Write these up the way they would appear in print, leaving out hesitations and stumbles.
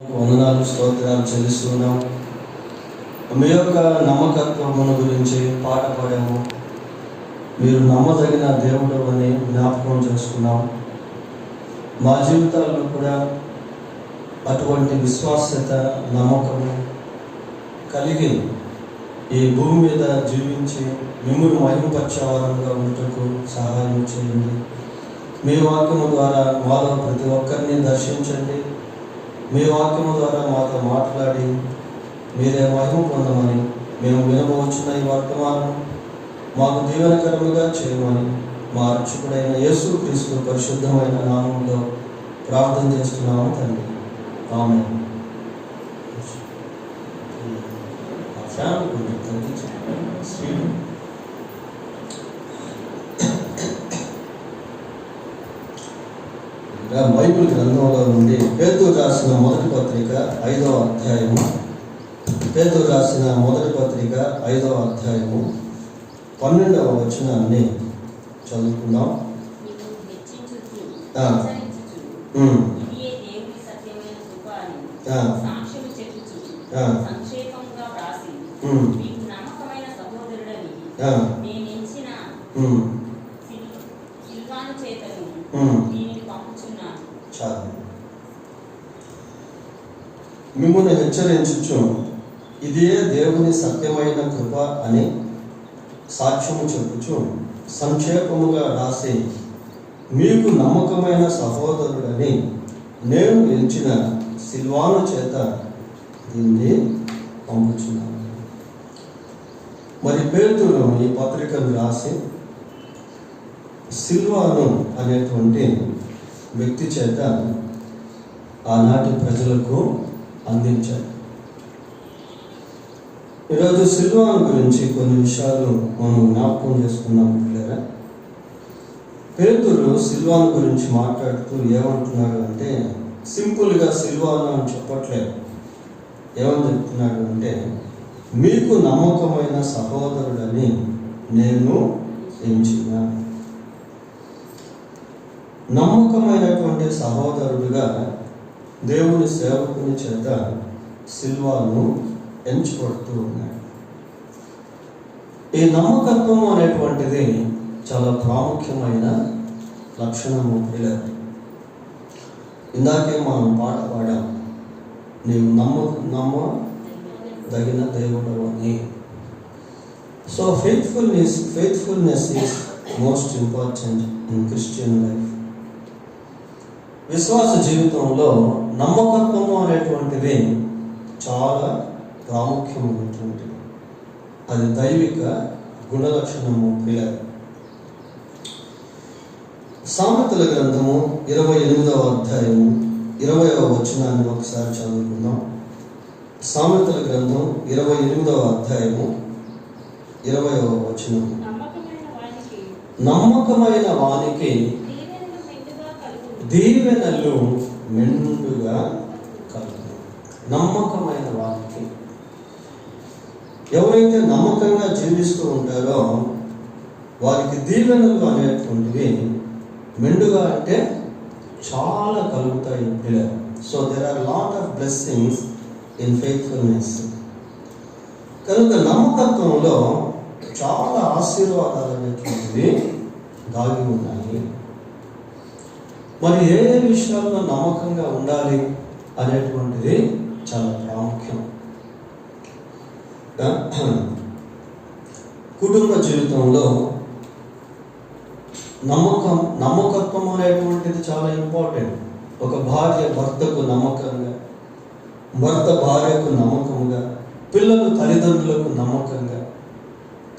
వందనాలు స్తోత్రాలు చెల్లిస్తున్నాం. మీ యొక్క నమ్మకత్వమును గురించి పాట పాడాము. మీరు నమ్మదగిన దేవుడు అని జ్ఞాపకం చేసుకున్నాం. మా జీవితాల్లో కూడా అటువంటి విశ్వాస్యత, నమ్మకము కలిగి ఈ భూమి మీద జీవించి మిమ్మల్ని మహిమపరచేవారంగా ఉండటకు సహాయం చేయండి. మీ వాక్యము ద్వారా మాలో ప్రతి ఒక్కరిని దర్శించండి. మీ వాక్యము ద్వారా మాతో మాట్లాడి మీరే మహిమ పొందమని, మేము వినబోచున్న ఈ వర్తమానం మాకు దీవెనకరముగా చేయమని మా రక్షకుడైన యేసుక్రీస్తు పరిశుద్ధమైన నామములో ప్రార్థన చేస్తున్నాము తండ్రి. ఆమేన్. బైబిల్ గ్రంథంలో నుండి పేతురు రాసిన మొదటి పత్రిక 5వ అధ్యాయము. పేతురు రాసిన మొదటి పత్రిక 5వ అధ్యాయము 12వ వచనాన్ని చదువుకుందాం. మిమ్మల్ని హెచ్చరించుచు ఇదే దేవుని సత్యమైన కృప అని సాక్ష్యము చెప్పుచు సంక్షేపముగా రాసి మీకు నమ్మకమైన సహోదరుడని నేను ఎంచిన సిల్వాను చేత దీన్ని పంపుచున్నాను. మరి పేతురు ఈ పత్రికను రాసి సిల్వాను అనేటువంటి వ్యక్తి చేత ఆనాటి ప్రజలకు అందించారు. ఈరోజు సిల్వాను గురించి కొన్ని విషయాలు మనం జ్ఞాపకం చేసుకున్నాం పిల్లరా. పేతురు సిల్వాను గురించి మాట్లాడుతూ ఏమంటున్నాడు అంటే, సింపుల్గా సిల్వాను అని చెప్పట్లేదు. ఏమని చెప్తున్నాడు అంటే, మీకు నమ్మకమైన సహోదరుడని నేను ఎంచిన. నమ్మకమైనటువంటి సహోదరుడుగా దేవుని సేవకుని చేత సిల్వాను ఎంచుకొడుతూ ఉన్నాడు. ఈ నమ్మకత్వం అనేటువంటిది చాలా ప్రాముఖ్యమైన లక్షణము పిల్లలు. ఇందాకే మనం పాట పాడాం, నీవు నమ్మదగిన దేవుడు అని. So faithfulness is most important in Christian life. విశ్వాస జీవితంలో నమ్మకత్వము అనేటువంటిది చాలా ప్రాముఖ్యమైనటువంటిది. అది దైవిక గుణలక్షణము పిల్లలు. సామెతల గ్రంథము 28వ అధ్యాయము 20వ వచనాన్ని ఒకసారి చదువుకుందాం. సామెతల గ్రంథం 28వ అధ్యాయము 20వ వచనం. నమ్మకమైన వానికి దీవెనలు మెండుగా కలుగు. నమ్మకమైన వారికి, ఎవరైతే నమ్మకంగా జీవిస్తూ ఉంటారో వారికి దీవెనలు అనేటువంటివి మెండుగా అంటే చాలా కలుగుతాయి పిల్లలు. So there are lot of blessings in faithfulness. కనుక నమ్మకత్వంలో చాలా ఆశీర్వాదాలు అనేటువంటివి దాగి ఉన్నాయి. మరి ఏ విషయాల్లో నమ్మకంగా ఉండాలి అనేటువంటిది చాలా ప్రాముఖ్యం. కుటుంబ జీవితంలో నమ్మకత్వం అనేటువంటిది చాలా ఇంపార్టెంట్. ఒక భార్య భర్తకు నమ్మకంగా, భర్త భార్యకు నమ్మకంగా, పిల్లలు తల్లిదండ్రులకు నమ్మకంగా,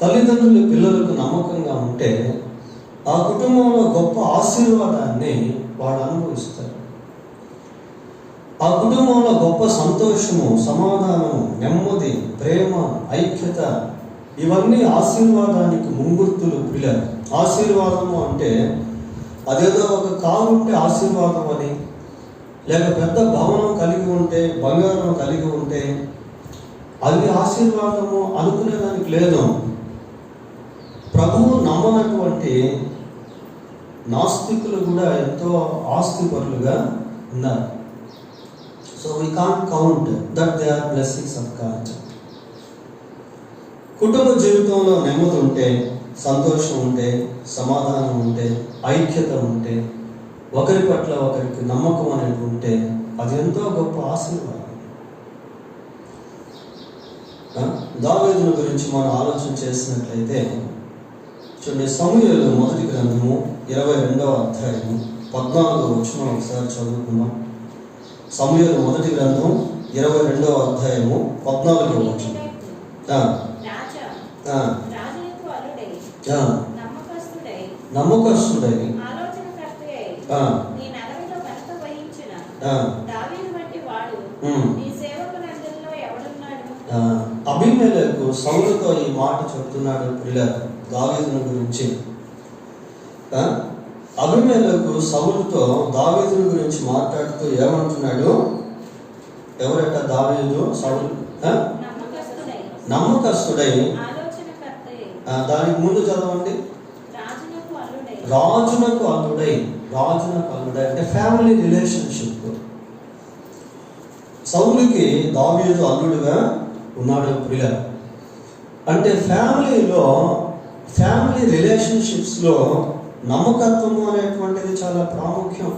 తల్లిదండ్రులు పిల్లలకు నమ్మకంగా ఉంటే ఆ కుటుంబంలో గొప్ప ఆశీర్వాదాన్ని వాళ్ళు అనుభవిస్తారు. ఆ కుటుంబంలో గొప్ప సంతోషము, సమాధానము, నెమ్మది, ప్రేమ, ఐక్యత, ఇవన్నీ ఆశీర్వాదానికి ముంగుర్తులు పిల్లలు. ఆశీర్వాదము అంటే అదేదో ఒక కారు ఉంటే ఆశీర్వాదం అని, లేక పెద్ద భవనం కలిగి ఉంటే, బంగారం కలిగి ఉంటే అది ఆశీర్వాదము అనుకునేదానికి లేదు. ప్రభువు నమ్మనటువంటి నాస్తికులు కూడా ఎంతో ఆస్తిపరులుగా ఉన్నారు. So we can't count that they are blessings of God. కుటుంబ జీవితంలో నెమ్మది ఉంటే, సంతోషం ఉంటే, సమాధానం ఉంటే, ఐక్యత ఉంటే, ఒకరి పట్ల ఒకరికి నమ్మకం అనేది ఉంటే అది ఎంతో గొప్ప ఆశీర్వాదం. దావీదుని గురించి మనం ఆలోచన చేసినట్లయితే చూడండి, సమూయేలు మొదటి గ్రంథము 22వ అధ్యాయము 14వ వచనం ఒకసారి చదువుకుందాం. సమూయేలు మొదటి గ్రంథం 22వ అధ్యాయము 14వ వచనం. నమ్మకస్తుడై అబీమెలెకు సౌలుతో ఈ మాట చెప్తున్నాడు. ప్రియులారా, దావీదుని గురించి అబీమెలెకు సౌలుతో దావీదుని గురించి మాట్లాడుతూ ఏమంటున్నాడు? ఎవరట దావీదు? సౌలు నమ్మకస్తుడై. దానికి ముందు చదవండి. రాజునకు అల్లుడై. రాజునకు అల్లుడై అంటే ఫ్యామిలీ రిలేషన్షిప్. సౌలుకి దావీదు అల్లుడుగా ఉన్నాడు. ప్రియులారా, అంటే ఫ్యామిలీ రిలేషన్షిప్స్లో నమ్మకత్వము అనేటువంటిది చాలా ప్రాముఖ్యం.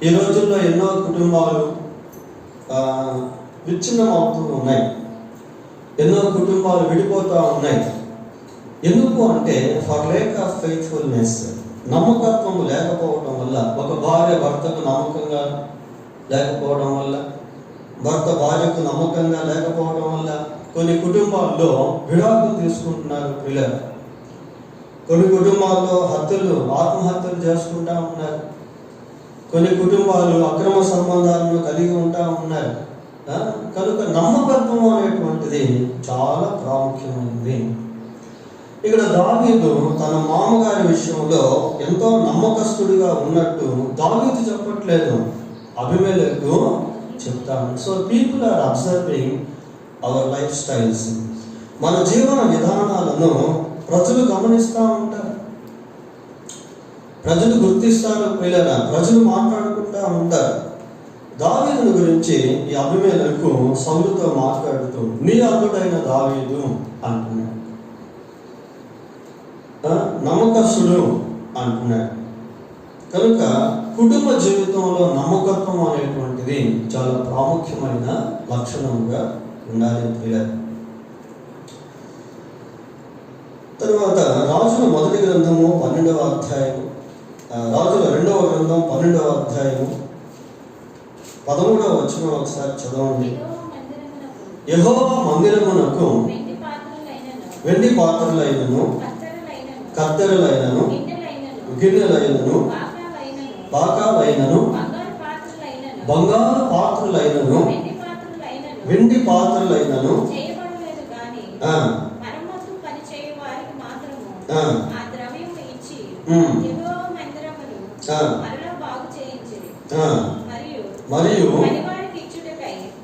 ఈ రోజుల్లో ఎన్నో కుటుంబాలు విచ్ఛిన్నం అవుతూ ఉన్నాయి, ఎన్నో కుటుంబాలు విడిపోతూ ఉన్నాయి. ఎందుకు అంటే ఫర్ లేక్ ఆఫ్ ఫెయిత్ఫుల్నెస్, నమ్మకత్వం లేకపోవడం వల్ల. ఒక భార్య భర్తకు నమ్మకంగా లేకపోవడం వల్ల, భర్త భార్యకు నమ్మకంగా లేకపోవడం వల్ల కొన్ని కుటుంబాల్లో విడాకులు తీసుకుంటున్నారు. పిల్లలు కొన్ని కుటుంబాల్లో ఆత్మహత్యలు చేసుకుంటా ఉన్నారు. కొన్ని కుటుంబాలు అక్రమ సంబంధాలను కలిగి ఉంటా ఉన్నారు. కనుక నమ్మకత్వం అనేటువంటిది చాలా ప్రాముఖ్యమైనది. ఇక్కడ దావీదు తన మామగారి విషయంలో ఎంతో నమ్మకస్తుడిగా ఉన్నట్టు దావీదు చెప్పట్లేదు, అబీమెలెకు చెప్తాను. So people are observing our life styles. మన జీవన విధానాలను ప్రజలు గమనిస్తూ ఉంటారు, ప్రజలు గుర్తిస్తారు. పిల్లల ప్రజలు మాట్లాడుకుంటూ ఉంటారు. దావీదుని గురించి ఈ అబీమెలెకు సౌలుతో మాట్లాడుతూ నీ అల్లుడైన దావీదు అంటున్నాడు, నమ్మకస్తుడు అంటున్నాడు. కనుక కుటుంబ జీవితంలో నమ్మకత్వం అనేటువంటిది చాలా ప్రాముఖ్యమైన లక్షణంగా ఉండాలి. పిల్లలు తర్వాత రాజుల మొదటి గ్రంథము 12వ అధ్యాయము, రాజుల 2వ గ్రంథం 12వ అధ్యాయము 13వ వచనం ఒకసారి చదవండి. యెహోవా మందిరమునకు వెండి పాత్రలైనను, కత్తెరలైనను, గిన్నెలైనను, బాకాలైనను, బంగారు పాత్రలైనను, వెండి పాత్రలైనను మరియు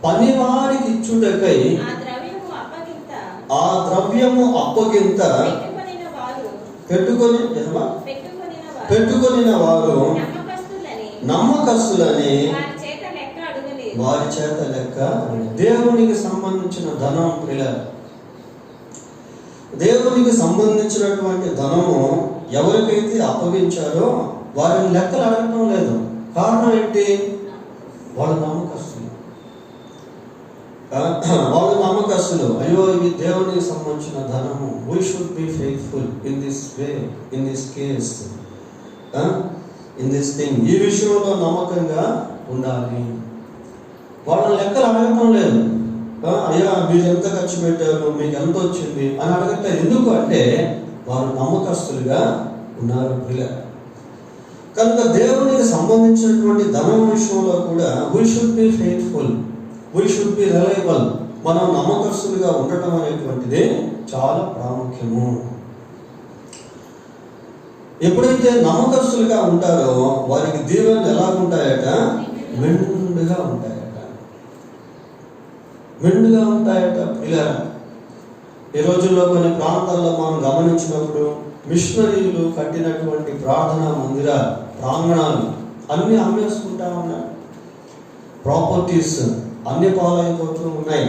పనివారికి ఇచ్చుటకై ఆ ద్రవ్యము అప్పగింత పెట్టుకొనిన వారు నమ్మకస్తులని వారి చేత లెక్క. దేవునికి సంబంధించిన ధనం, పిల్లలు దేవునికి సంబంధించినటువంటి ధనము ఎవరికైతే అప్పగించారో వారిని లెక్కలు అడగటం లేదు. కారణం ఏంటి? వాళ్ళు నమ్మకస్తులు. అయ్యో, ఇది దేవునికి సంబంధించిన ధనము. We should be faithful in this way, in this case, in this thing. ఈ విషయంలో నమ్మకంగా ఉండాలి. వాళ్ళని లెక్కలు అడగటం లేదు. అయ్యా, మీరు ఎంత ఖర్చు పెట్టారు, మీకు ఎంత వచ్చింది అని అడగట్లేదు. ఎందుకు అంటే వారు నమ్మకస్తులుగా ఉన్నారు. పిల్లలు కనుక దేవునికి సంబంధించినటువంటి ధనం విషయంలో కూడా we should be faithful, we should be reliable. మనం నమ్మకస్తులుగా ఉండటం అనేటువంటిది చాలా ప్రాముఖ్యము. ఎప్పుడైతే నమ్మకస్తులుగా ఉంటారో వారికి దీవెనలు ఎలా ఉంటాయట? మెండుగా ఉంటాయట, మెండుగా ఉంటాయట. ఇలా ఈ రోజుల్లో కొన్ని ప్రాంతాల్లో మనం గమనించినప్పుడు మిషనరీలు కట్టినటువంటి ప్రార్థనా మందిర ప్రాంగణాలు అన్నీ అమ్మేసుకుంటా ఉన్నారు. ప్రాపర్టీస్ అన్ని పాలైపోతూ ఉన్నాయి.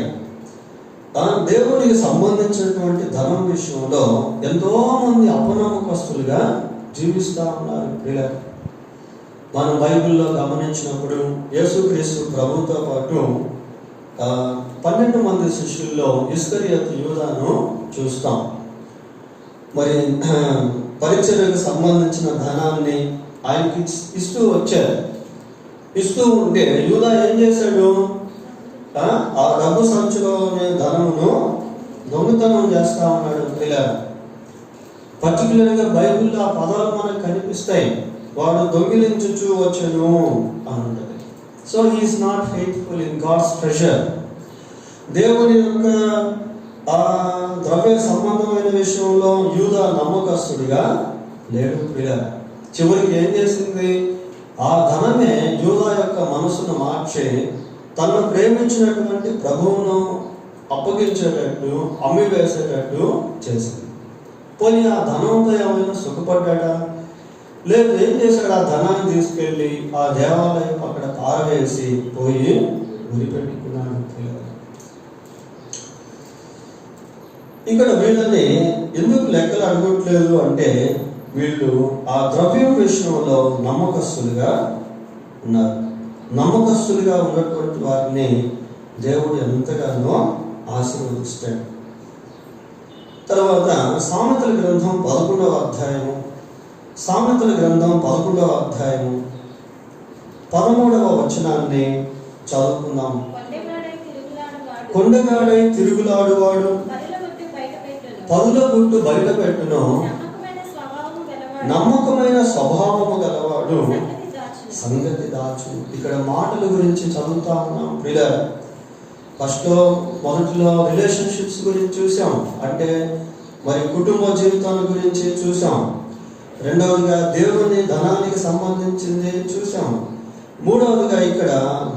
దేవునికి సంబంధించినటువంటి ధనం విషయంలో ఎంతో మంది అపనమ్మకస్తులుగా జీవిస్తూ ఉన్నారు. పిల్లలు, మనం బైబిల్లో గమనించినప్పుడు యేసుక్రీస్తు ప్రభుతో పాటు 12 మంది శిష్యుల్లో ఇస్కరియోతు యూదాను చూస్తాం. మరి పరిచర్యకు సంబంధించిన ధనాన్ని ఆయనకి ఇస్తూ వచ్చారు. ఇస్తూ ఉంటే యూదా ఏం చేశాడు? ఆ డబ్బు సంచులోని ధనమును దొంగతనం చేస్తా ఉన్నాడు. ఇలా పర్టికులర్గా బైబిల్లో ఆ పదాలు మనకు కనిపిస్తాయి. వాడు దొంగిలించుచు వచ్చను అని ఉంటుంది. So he is not faithful in God's treasure. దేవుని యొక్క ఆ ద్రవ్య సంబంధమైన విషయంలో యూదా నమ్మకస్తుడిగా లేడు. పిల్లలు, చివరికి ఏం చేసింది? ఆ ధనమే యూదా యొక్క మనసును మార్చి తనను ప్రేమించినటువంటి ప్రభువును అప్పగించేటట్టు, అమ్మి వేసేటట్టు చేసింది. పోనీ ఆ ధనంతో ఏమైనా సుఖపడ్డా? లేదు, ఏం చేశాడు? ఆ ధనాన్ని తీసుకెళ్ళి ఆ దేవాలయం అక్కడ పారవేసి పోయి ఉరిపెట్టుకున్నాడు. ఇక్కడ వీళ్ళని ఎందుకు లెక్కలు అడగట్లేదు అంటే వీళ్ళు ఆ ద్రవ్యం విషయంలో నమ్మకస్తులుగా ఉన్నారు. నమ్మకస్తులుగా ఉన్నటువంటి వారిని దేవుడు ఎంతగానో ఆశీర్వదిస్తాడు. తర్వాత సామెతల గ్రంథం 11వ అధ్యాయము, సామెతల గ్రంథం 11వ అధ్యాయము 13వ వచనాన్ని చదువుకుందాం. కొండగాడై తిరుగులాడువాడు పదుల గుట్టు బయట పెట్టును, నమ్మకమైన స్వభావము గలవాడు సంగతి దాచు. ఇక్కడ మాటల గురించి చదువుతా ఉన్నాం. పిల్లలు, మొదటిలో రిలేషన్షిప్స్ గురించి చూసాం, అంటే మరి కుటుంబ జీవితాల గురించి చూసాం. రెండవదిగా దేవుని ధనానికి సంబంధించింది చూసాం. మూడవదిగా ఇక్కడ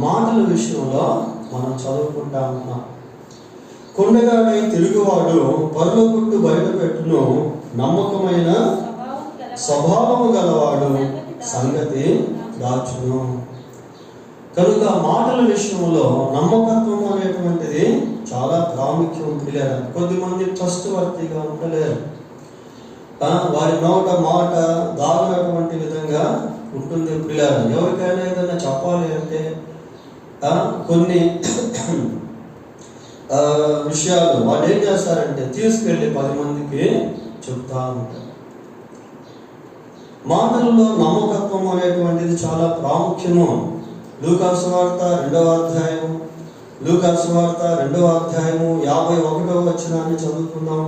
మాటల విషయంలో మనం చదువుకుంటా ఉన్నాం. కొండగాడై తిరుగువాడు పరుల గుట్టు బయట పెట్టును, నమ్మకమైన స్వభావము గలవాడు సంగతి దాచును. కనుక మాటల విషయంలో నమ్మకత్వం అనేటువంటిది చాలా ప్రాముఖ్యం. పిల్లలు, కొద్దిమంది ట్రస్ట్ వర్తిగా ఉండలేరు. వారి నోట మాట దాగినటువంటి విధంగా ఉంటుంది. పిల్లలు, ఎవరికైనా ఏదైనా చెప్పాలి అంటే కొన్ని విషయాలు వాళ్ళు ఏం చేస్తారంటే తీసుకెళ్ళి 10 మందికి చెప్తా ఉంటారు. మాటలలో నమ్మకత్వం అనేటువంటిది చాలా ప్రాముఖ్యము. లూకాసు సువార్త 2వ అధ్యాయం, లూకాసు సువార్త 2వ అధ్యాయము 51వ వచనాన్ని చదువుకుందాం.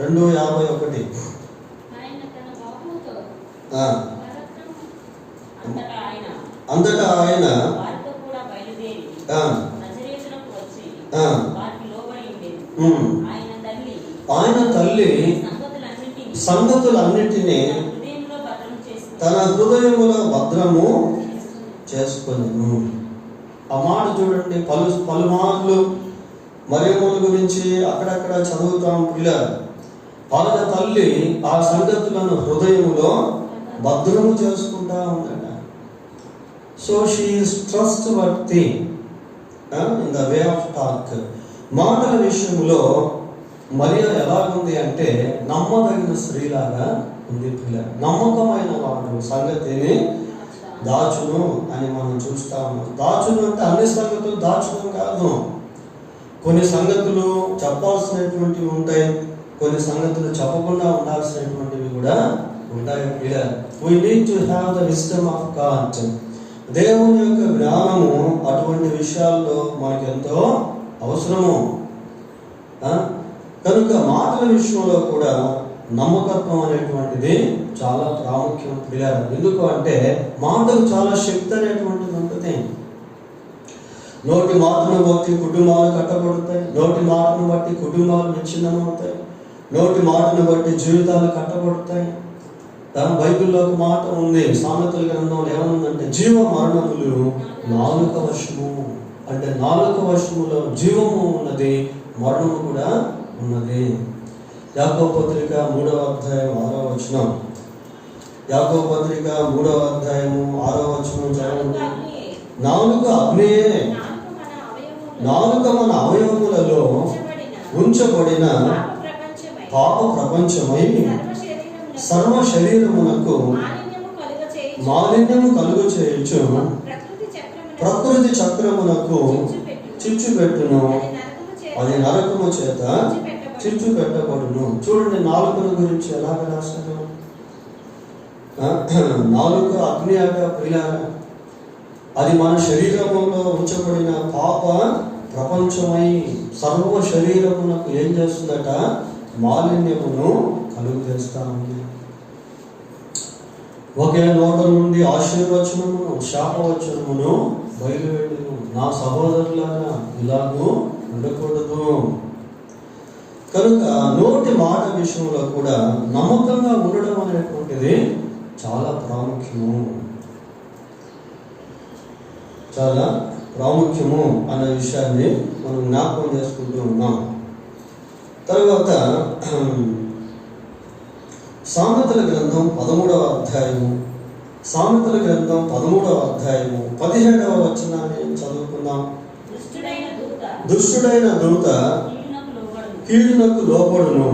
2:51. అంతటా ఆయన ఆయన తల్లి సంగతులన్నిటినీ తన హృదయములో భద్రము చేసుకొని. ఆ మాట చూడండి, పలుమార్లు మరియమ్మల గురించి అక్కడక్కడ చదువుతాం. ఇలా ఆయన తల్లి ఆ సంగతులను హృదయములో భద్రము చేసుకుంటా ఉందట. So she is trustworthy in the way of talk. మాటల విషయంలో మరియ ఎలాగుంది అంటే నమ్మదగిన స్త్రీలాగా ఉంది. పిల్లలు, నమ్మకమైన వాడు సంగతిని దాచును అని మనం చూస్తాము. దాచును అంటే అన్ని సంగతులు దాచును కాదు. కొన్ని సంగతులు చెప్పాల్సినటువంటివి ఉంటాయి, కొన్ని సంగతులు చెప్పకుండా ఉండాల్సినటువంటివి కూడా ఉంటాయి. పిల్లలు, we need to have the wisdom of God. దేవుని యొక్క జ్ఞానము అటువంటి విషయాల్లో మనకు ఎంతో అవసరము. కనుక మాటల విషయంలో కూడా నమ్మకత్వం అనేటువంటిది చాలా ప్రాముఖ్యం. పిల్లలు, ఎందుకు అంటే మాటకు చాలా శక్తి అనేటువంటిది ఉంటుంది. నోటి మాటను బట్టి కుటుంబాలు కట్టబడతాయి, నోటి మాటను బట్టి కుటుంబాలు విచ్ఛిన్నమవుతాయి, నోటి మాటను బట్టి జీవితాలు కట్టబడతాయి. బైబిల్లో ఒక మాట ఉంది, సామెతల గ్రంథంలో ఏముందంటే జీవ మరణములు నాలుక వశము. అంటే నాలుక వశములో జీవము ఉన్నది, మరణము కూడా ఉన్నది. యాకోబు పత్రిక 3వ అధ్యాయం 6వ వచనం. యాకోబు పత్రిక 3వ అధ్యాయము 6వ వచనం చదవండి. నాలుక అగ్నియే. నాలుక మన అవయవములలో ఉంచబడిన పాప ప్రపంచమై సర్వ శరీరమునకు మాలిన్యము కలుగ చేయొచ్చు. ప్రకృతి చక్రమునకు చిచ్చు పెట్టును, అది నరకము చేత చిచ్చు పెట్టబడును. చూడండి నాలుకను గురించి ఎలాగ రాశారు. నాలుక అగ్ని అగా ప్రియారా, అది మన శరీరములో ఉంచబడిన పాప ప్రపంచమై సర్వ శరీరమునకు ఏం చేస్తుందట? మాలిన్యమును కలుగు చేస్తా ఉంది. ఒకే నోట నుండి ఆశీర్వచనమును శాపవచనమును బయలువెళ్ళును. నా సహోదరులారా, ఇలాగూ ఉండకూడదు. కనుక నోటి మాట విషయంలో కూడా నమ్మకంగా ఉండడం అనేటువంటిది చాలా ప్రాముఖ్యము, చాలా ప్రాముఖ్యము అన్న విషయాన్ని మనం జ్ఞాపకం చేసుకుంటూ ఉన్నాం. తర్వాత సామెతల గ్రంథం 13వ అధ్యాయము, సామెతల గ్రంథం 13వ అధ్యాయము 17వ వచనాన్ని చదువుకుందాం. దుష్టుడైన దూత కీడునకు లోబడును,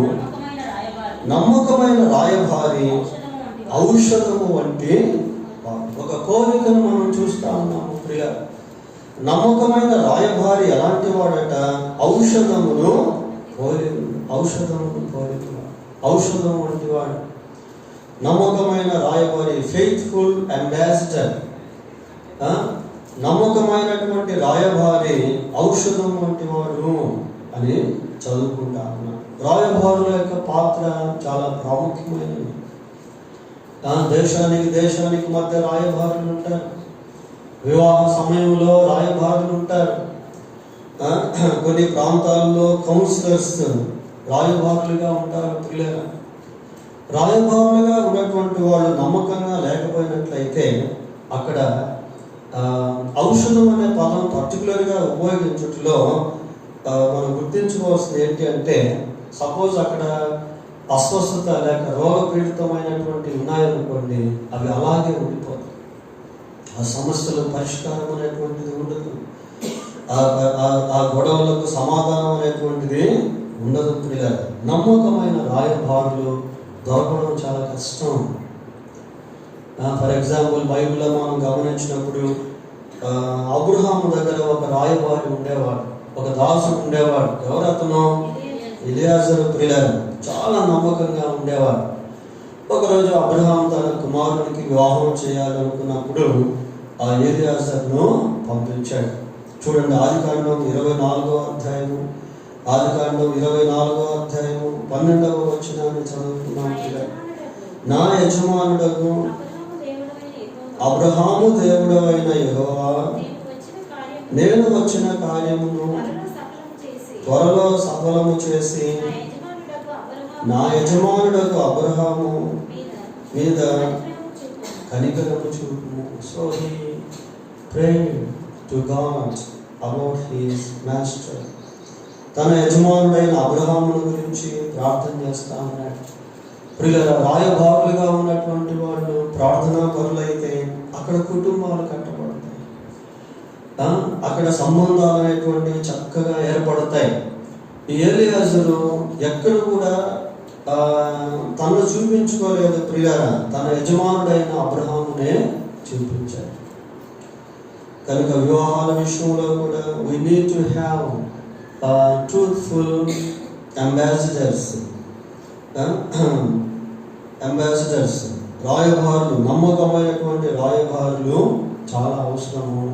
నమ్మకమైన రాయభారి ఔషధము వంటి. ఒక కోరికను మనం చూస్తా ఉన్నాము ప్రియ. నమ్మకమైన రాయభారి ఎలాంటి వాడట? ఔషధమును పోలి, ఔషధమును పోలి, ఔషధం వంటి వాడు. నమ్మకమైన రాయబారి, ఫెయిత్ఫుల్ అంబాసిడర్. నమ్మకమైనటువంటి రాయబారి ఔషధం వంటి వాడు అని చదువుకుంటా ఉన్నాం. రాయబారుల యొక్క పాత్ర చాలా ప్రాముఖ్యమైనది. దేశానికి మధ్య రాయబారులు ఉంటారు. వివాహ సమయంలో రాయబారులు ఉంటారు. కొన్ని ప్రాంతాల్లో కౌన్సిలర్స్ రాయబారులుగా ఉంటారు. పిల్లల రాయబారులుగా ఉన్నటువంటి వాళ్ళు నమ్మకంగా లేకపోయినట్లయితే అక్కడ ఔషధం అనే పదం పర్టికులర్గా ఉపయోగించట్లో మనం గుర్తించుకోవాల్సింది ఏంటి అంటే, సపోజ్ అక్కడ అస్వస్థత లేక రోగపీడితమైనటువంటి ఉన్నాయనుకోండి, అవి అలాగే ఉండిపోతాయి. ఆ సమస్యల పరిష్కారం అనేటువంటిది ఉండదు. ఆ గొడవలకు సమాధానం అనేటువంటిది ఉండదు. పిల్లలు నమ్మకమైన రాయబారులు దొరకడం చాలా కష్టం. ఫర్ ఎగ్జాంపుల్ బైబిల్లో మనం గమనించినప్పుడు అబ్రహాము దగ్గర ఒక రాయబారి ఉండేవాడు, ఒక దాసుడు ఉండేవాడు. ఎవరు అతను? ఎలియాజరు. పిల్లలు చాలా నమ్మకంగా ఉండేవాడు. ఒకరోజు అబ్రహాం తన కుమారునికి వివాహం చేయాలనుకున్నప్పుడు ఆ ఎలియాజర్ను పంపించాడు. చూడండి, ఆదికాండం 24వ అధ్యాయము, ఆదికాండం 24వ అధ్యాయము 12వ వచనాన్ని చదువుకున్నాం. నా యజమానుడకు అబ్రహాము దేవుడైన యెహోవా, నేను వచ్చిన కార్యమును త్వరలో సఫలము చేసి నా యజమానుడకు అబ్రహాము మీద కనికరము చూపుము. So he prayed to God about his master. తన యజమానుడైన అబ్రహామును గురించి ప్రార్థన చేస్తా ఉన్నాడు. ప్రియుల రాయబారులుగా ఉన్నటువంటి వాళ్ళు ప్రార్థనా పరులైతే అక్కడ కుటుంబాలు కట్టబడతాయి, అక్కడ సంబంధాలు అనేటువంటివి చక్కగా ఏర్పడతాయి. ఈ ఎలియాజరు ఎక్కడ కూడా తను చూపించుకోలేదు ప్రియులారా, తన యజమానుడైన అబ్రహామునే చూపించాడు. కనుక వివాహాల విషయంలో కూడా we need to have truthful ambassadors. రాయబారులు, నమ్మకమైనటువంటి రాయబారులు చాలా అవసరము.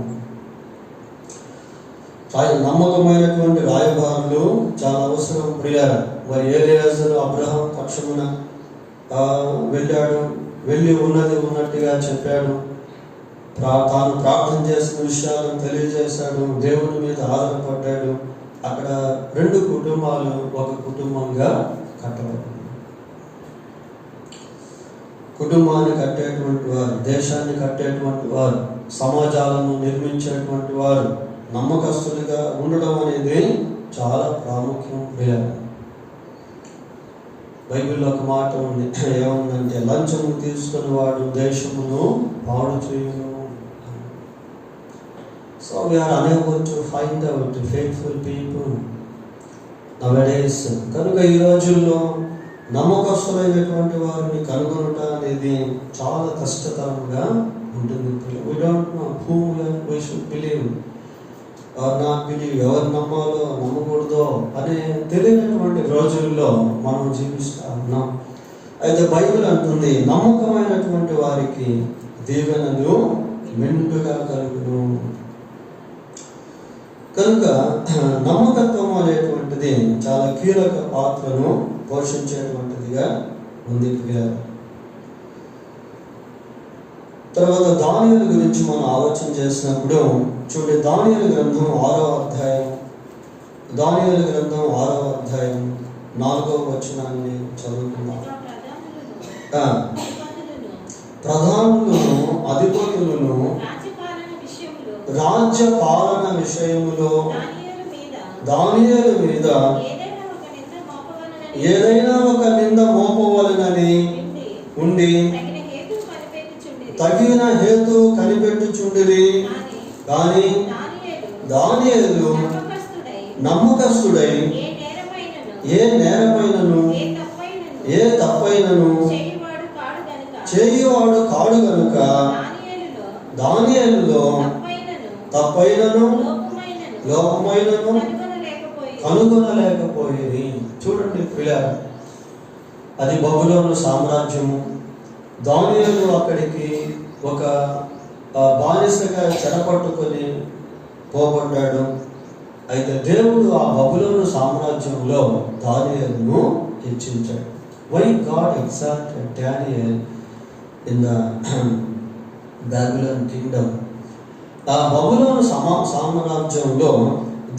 నమ్మకమైనటువంటి రాయబారులు చాలా అవసరం ప్రియులారా. మరి ఎలియాజరు అబ్రహాం పక్షమున వెళ్ళాడు, వెళ్ళి ఉన్నది ఉన్నట్టుగా చెప్పాడు, తాను ప్రార్థన చేసిన విషయాలను తెలియజేశాడు, దేవుని మీద ఆధారపడ్డాడు. అక్కడ రెండు కుటుంబాలు ఒక కుటుంబంగా కట్టబడ్డాయి. కుటుంబాన్ని కట్టేటువంటి వారు, దేశాన్ని కట్టేటువంటి వారు, సమాజాలను నిర్మించేటువంటి వారు నమ్మకస్తులుగా ఉండడం అనేది చాలా ప్రాముఖ్యం. బైబిల్లో ఒక మాట ఉంది, ఏముందంటే లంచము తీసుకుని వాడు దేశమును పాడు చేయును. So we are unable to find out faithful people nowadays. కనుక ఈ రోజుల్లో నమ్మకస్తులైనటువంటి వారిని కనుగొనడం అనేది చాలా కష్టతరంగా ఉంటుంది. We don't know who we should believe are not believe, ఎవరు నమ్మాలో నమ్మకూడదో అనే తెలియనటువంటి రోజుల్లో మనం జీవిస్తూ ఉన్నాం. అయితే బైబిల్ అంటుంది, నమ్మకమైనటువంటి వారికి దీవెనలు మెండుగా కలుగును. కనుక నమ్మకత్వం అనేటువంటిది చాలా కీలక పాత్రను పోషించేటువంటిదిగా ఉంది. తర్వాత దానియేలు గురించి మనం ఆలోచన చేసినప్పుడు చూడండి, దానియేలు గ్రంథం 6వ అధ్యాయం, దానియేలు గ్రంథం 6వ అధ్యాయం 4వ వచనాన్ని చదువుకున్నాం. ప్రధానులను అధిపతులను రాజ్య పాలన విషయములో దానియేలు మీద ఏదైనా ఒక నింద మోపవలనని ఉండి తగిన హేతు కనిపెట్టుచుండిరి. కానీ దానియేలు నమ్మకస్తుడై ఏ నేరమైనను ఏ తప్పైనను చేయువాడు కాడు గనుక దానియేలులో తప్పైనను లోపమైనను కనుగొనలేకపోయేది. చూడండి పిల్లలు, అది బబులోను సామ్రాజ్యము. దానియేలు అక్కడికి ఒక బానిసగా చెరపట్టుకొని పోబడ్డాడు. అయితే దేవుడు ఆ బబులోను సామ్రాజ్యంలో దానియేలును హెచ్చించాడు. Why God exalted Daniel in the Babylon kingdom. ఆ బబులోను సామ్రాజ్యంలో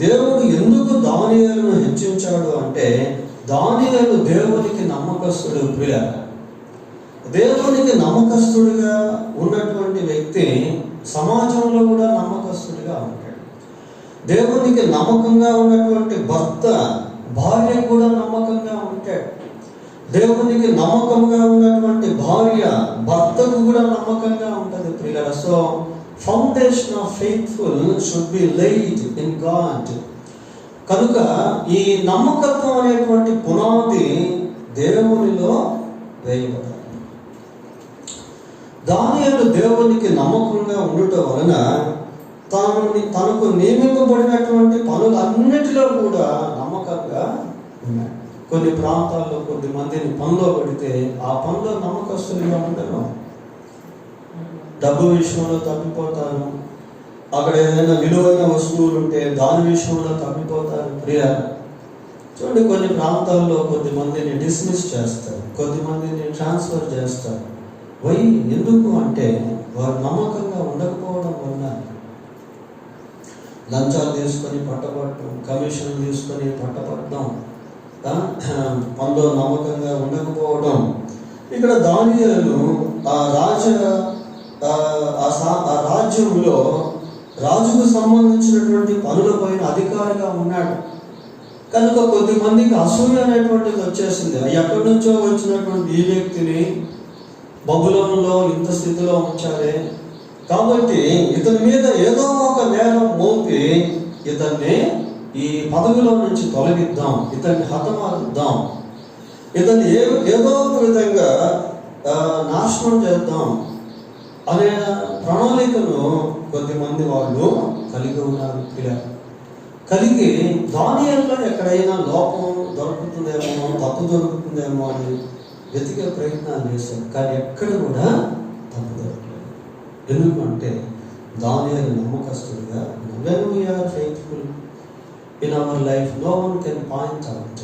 దేవుడు ఎందుకు దానియేలును హెచ్చించాడు అంటే, దానియేలు దేవునికి నమ్మకస్తుడు. ప్రియ, దేవునికి నమ్మకస్తుడిగా ఉన్నటువంటి వ్యక్తి సమాజంలో కూడా నమ్మకస్తుడిగా ఉంటాడు. దేవునికి నమ్మకంగా ఉన్నటువంటి భర్త భార్య కూడా నమ్మకంగా ఉంటాడు. దేవునికి నమ్మకంగా ఉన్నటువంటి భార్య భర్తకు కూడా నమ్మకంగా ఉంటుంది. ప్రియుల, so foundation of faithful should be laid in God. కనుక ఈ నమ్మకత్వం అనేటువంటి పునాది దేవునిలో వేయబడాలి. దానియేలు దేవునికి నమ్మకంగా ఉండటం వలన తనకు నియమింపబడినటువంటి పనులన్నిటిలో కూడా నమ్మకంగా ఉన్నాడు. కొన్ని ప్రాంతాల్లో కొద్ది మందిని పనిలో పెడితే ఆ పనిలో నమ్మకస్తులుగా ఉండరు. డబ్బు విషయంలో తప్పిపోతారు. అక్కడ ఏదైనా విలువైన వస్తువులు ఉంటే దాని విషయంలో తప్పిపోతారు. ప్రియ, చూడండి, కొన్ని ప్రాంతాల్లో కొద్ది మందిని డిస్మిస్ చేస్తారు, కొద్ది మందిని ట్రాన్స్ఫర్ చేస్తారు. వై, ఎందుకు అంటే వారు నమ్మకంగా ఉండకపోవడం వల్ల లంచాలు తీసుకొని పట్టబడటం, కమిషన్లు తీసుకొని పట్టబడటం, పనిలో నమ్మకంగా ఉండకపోవడం. ఇక్కడ దానియేలు ఆ రాజ్యంలో రాజుకు సంబంధించినటువంటి పనులపైన అధికారిగా ఉన్నాడు. కనుక కొద్ది మందికి అసూయ అనేటువంటిది వచ్చేసింది. ఎక్కడి నుంచో వచ్చినటువంటి ఈ వ్యక్తిని బబులోనులో ఇంత స్థితిలో ఉంచారే, కాబట్టి ఇతని మీద ఏదో ఒక నేరం మోపి ఇతన్ని ఈ పదవిలో నుంచి తొలగిద్దాం, ఇతన్ని హతమారుద్దాం, ఇతన్ని ఏదో ఒక విధంగా నాశనం చేద్దాం అనే ప్రణాళికను కొద్దిమంది వాళ్ళు కలిగి ఉన్నారు. ఇలా కలిగి దానియేలులో ఎక్కడైనా లోపం దొరుకుతుందేమో, తప్పు దొరుకుతుందేమో అని వెతికే ప్రయత్నాలు చేశారు. కానీ ఎక్కడ కూడా తప్పు దొరకలేదు. ఎందుకంటే దానియేలు నమ్మకస్తుడిగా, when we are faithful in our life, no one can point out.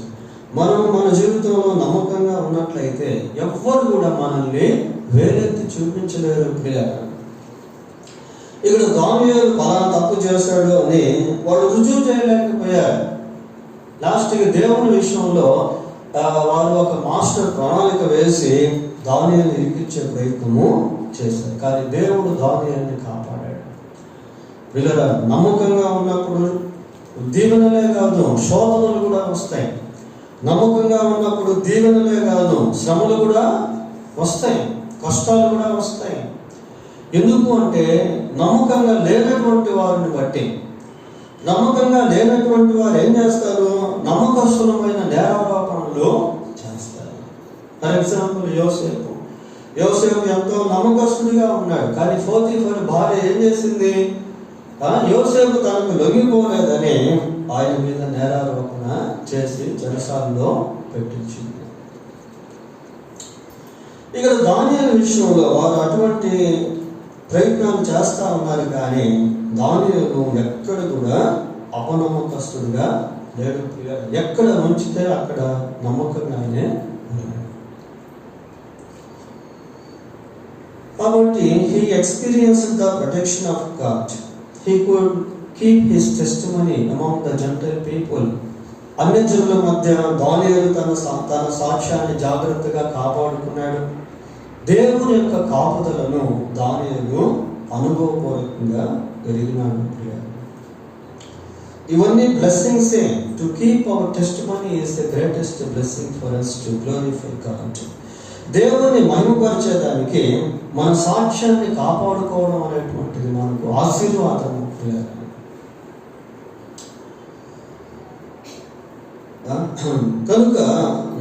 మనం మన జీవితంలో నమ్మకంగా ఉన్నట్లయితే ఎవ్వరు కూడా మనల్ని వేలెత్తి చూపించలేరు. ప్రియ, ఇక్కడ దానియేలు పలానా తప్పు చేశాడు అని వాళ్ళు రుజువు చేయలేకపోయారు. లాస్ట్కి దేవుని విషయంలో వారు ఒక మాస్టర్ ప్రణాళిక వేసి దానియేలుని ఇరికించే ప్రయత్నము చేశారు. కానీ దేవుడు దానియేలుని కాపాడాడు. వీళ్ళ నమ్మకంగా ఉన్నప్పుడు దీవెనలే కాదు, శోధనలు కూడా వస్తాయి. నమ్మకంగా ఉన్నప్పుడు దీవెనలే కాదు, శ్రమలు కూడా వస్తాయి, కష్టాలు కూడా వస్తాయి. ఎందుకు అంటే నమ్మకంగా లేనటువంటి వారిని బట్టి. నమ్మకంగా లేనటువంటి వారు ఏం చేస్తారు? నమ్మకస్తులమైన నేరారోపణలు చేస్తారు. ఫర్ ఎగ్జాంపుల్ యోసేపు ఎంతో నమ్మకస్తుడిగా ఉన్నాడు. కానీ పోతీఫరు భార్య ఏం చేసింది? యోసేపు తనకు లొంగిపోలేదని ఆయన మీద నేరారోపణ చేసి చెరసాలలో పెట్టించింది. ఇక్కడ దానియేలు విషయంలో వారు అటువంటి ప్రయత్నాలు చేస్తూ ఉన్నారు. కానీ దానియేలు ఎక్కడ కూడా అపనమ్మకస్తుడిగా లేడు. ఎక్కడ ఉంచితే అక్కడ నమ్మకంగానే ఉన్నాడు. కాబట్టి he experienced the protection of God. He could keep his testimony among the Gentile people. అన్యజనుల మధ్య దానియేలు తన సాక్ష్యాన్ని జాగ్రత్తగా కాపాడుకున్నాడు. దేవుని యొక్క కాపుదలను దానియేలు అనుభవపూర్వకంగా ఎరిగినాడు. ఇవన్నీ బ్లెస్సింగ్సే. To keep our testimony is the greatest blessing for us to glorify God. దేవుని మహిమపరిచేదానికి మన సాక్ష్యాన్ని కాపాడుకోవడం అనేటువంటిది మనకు ఆశీర్వాదము. కనుక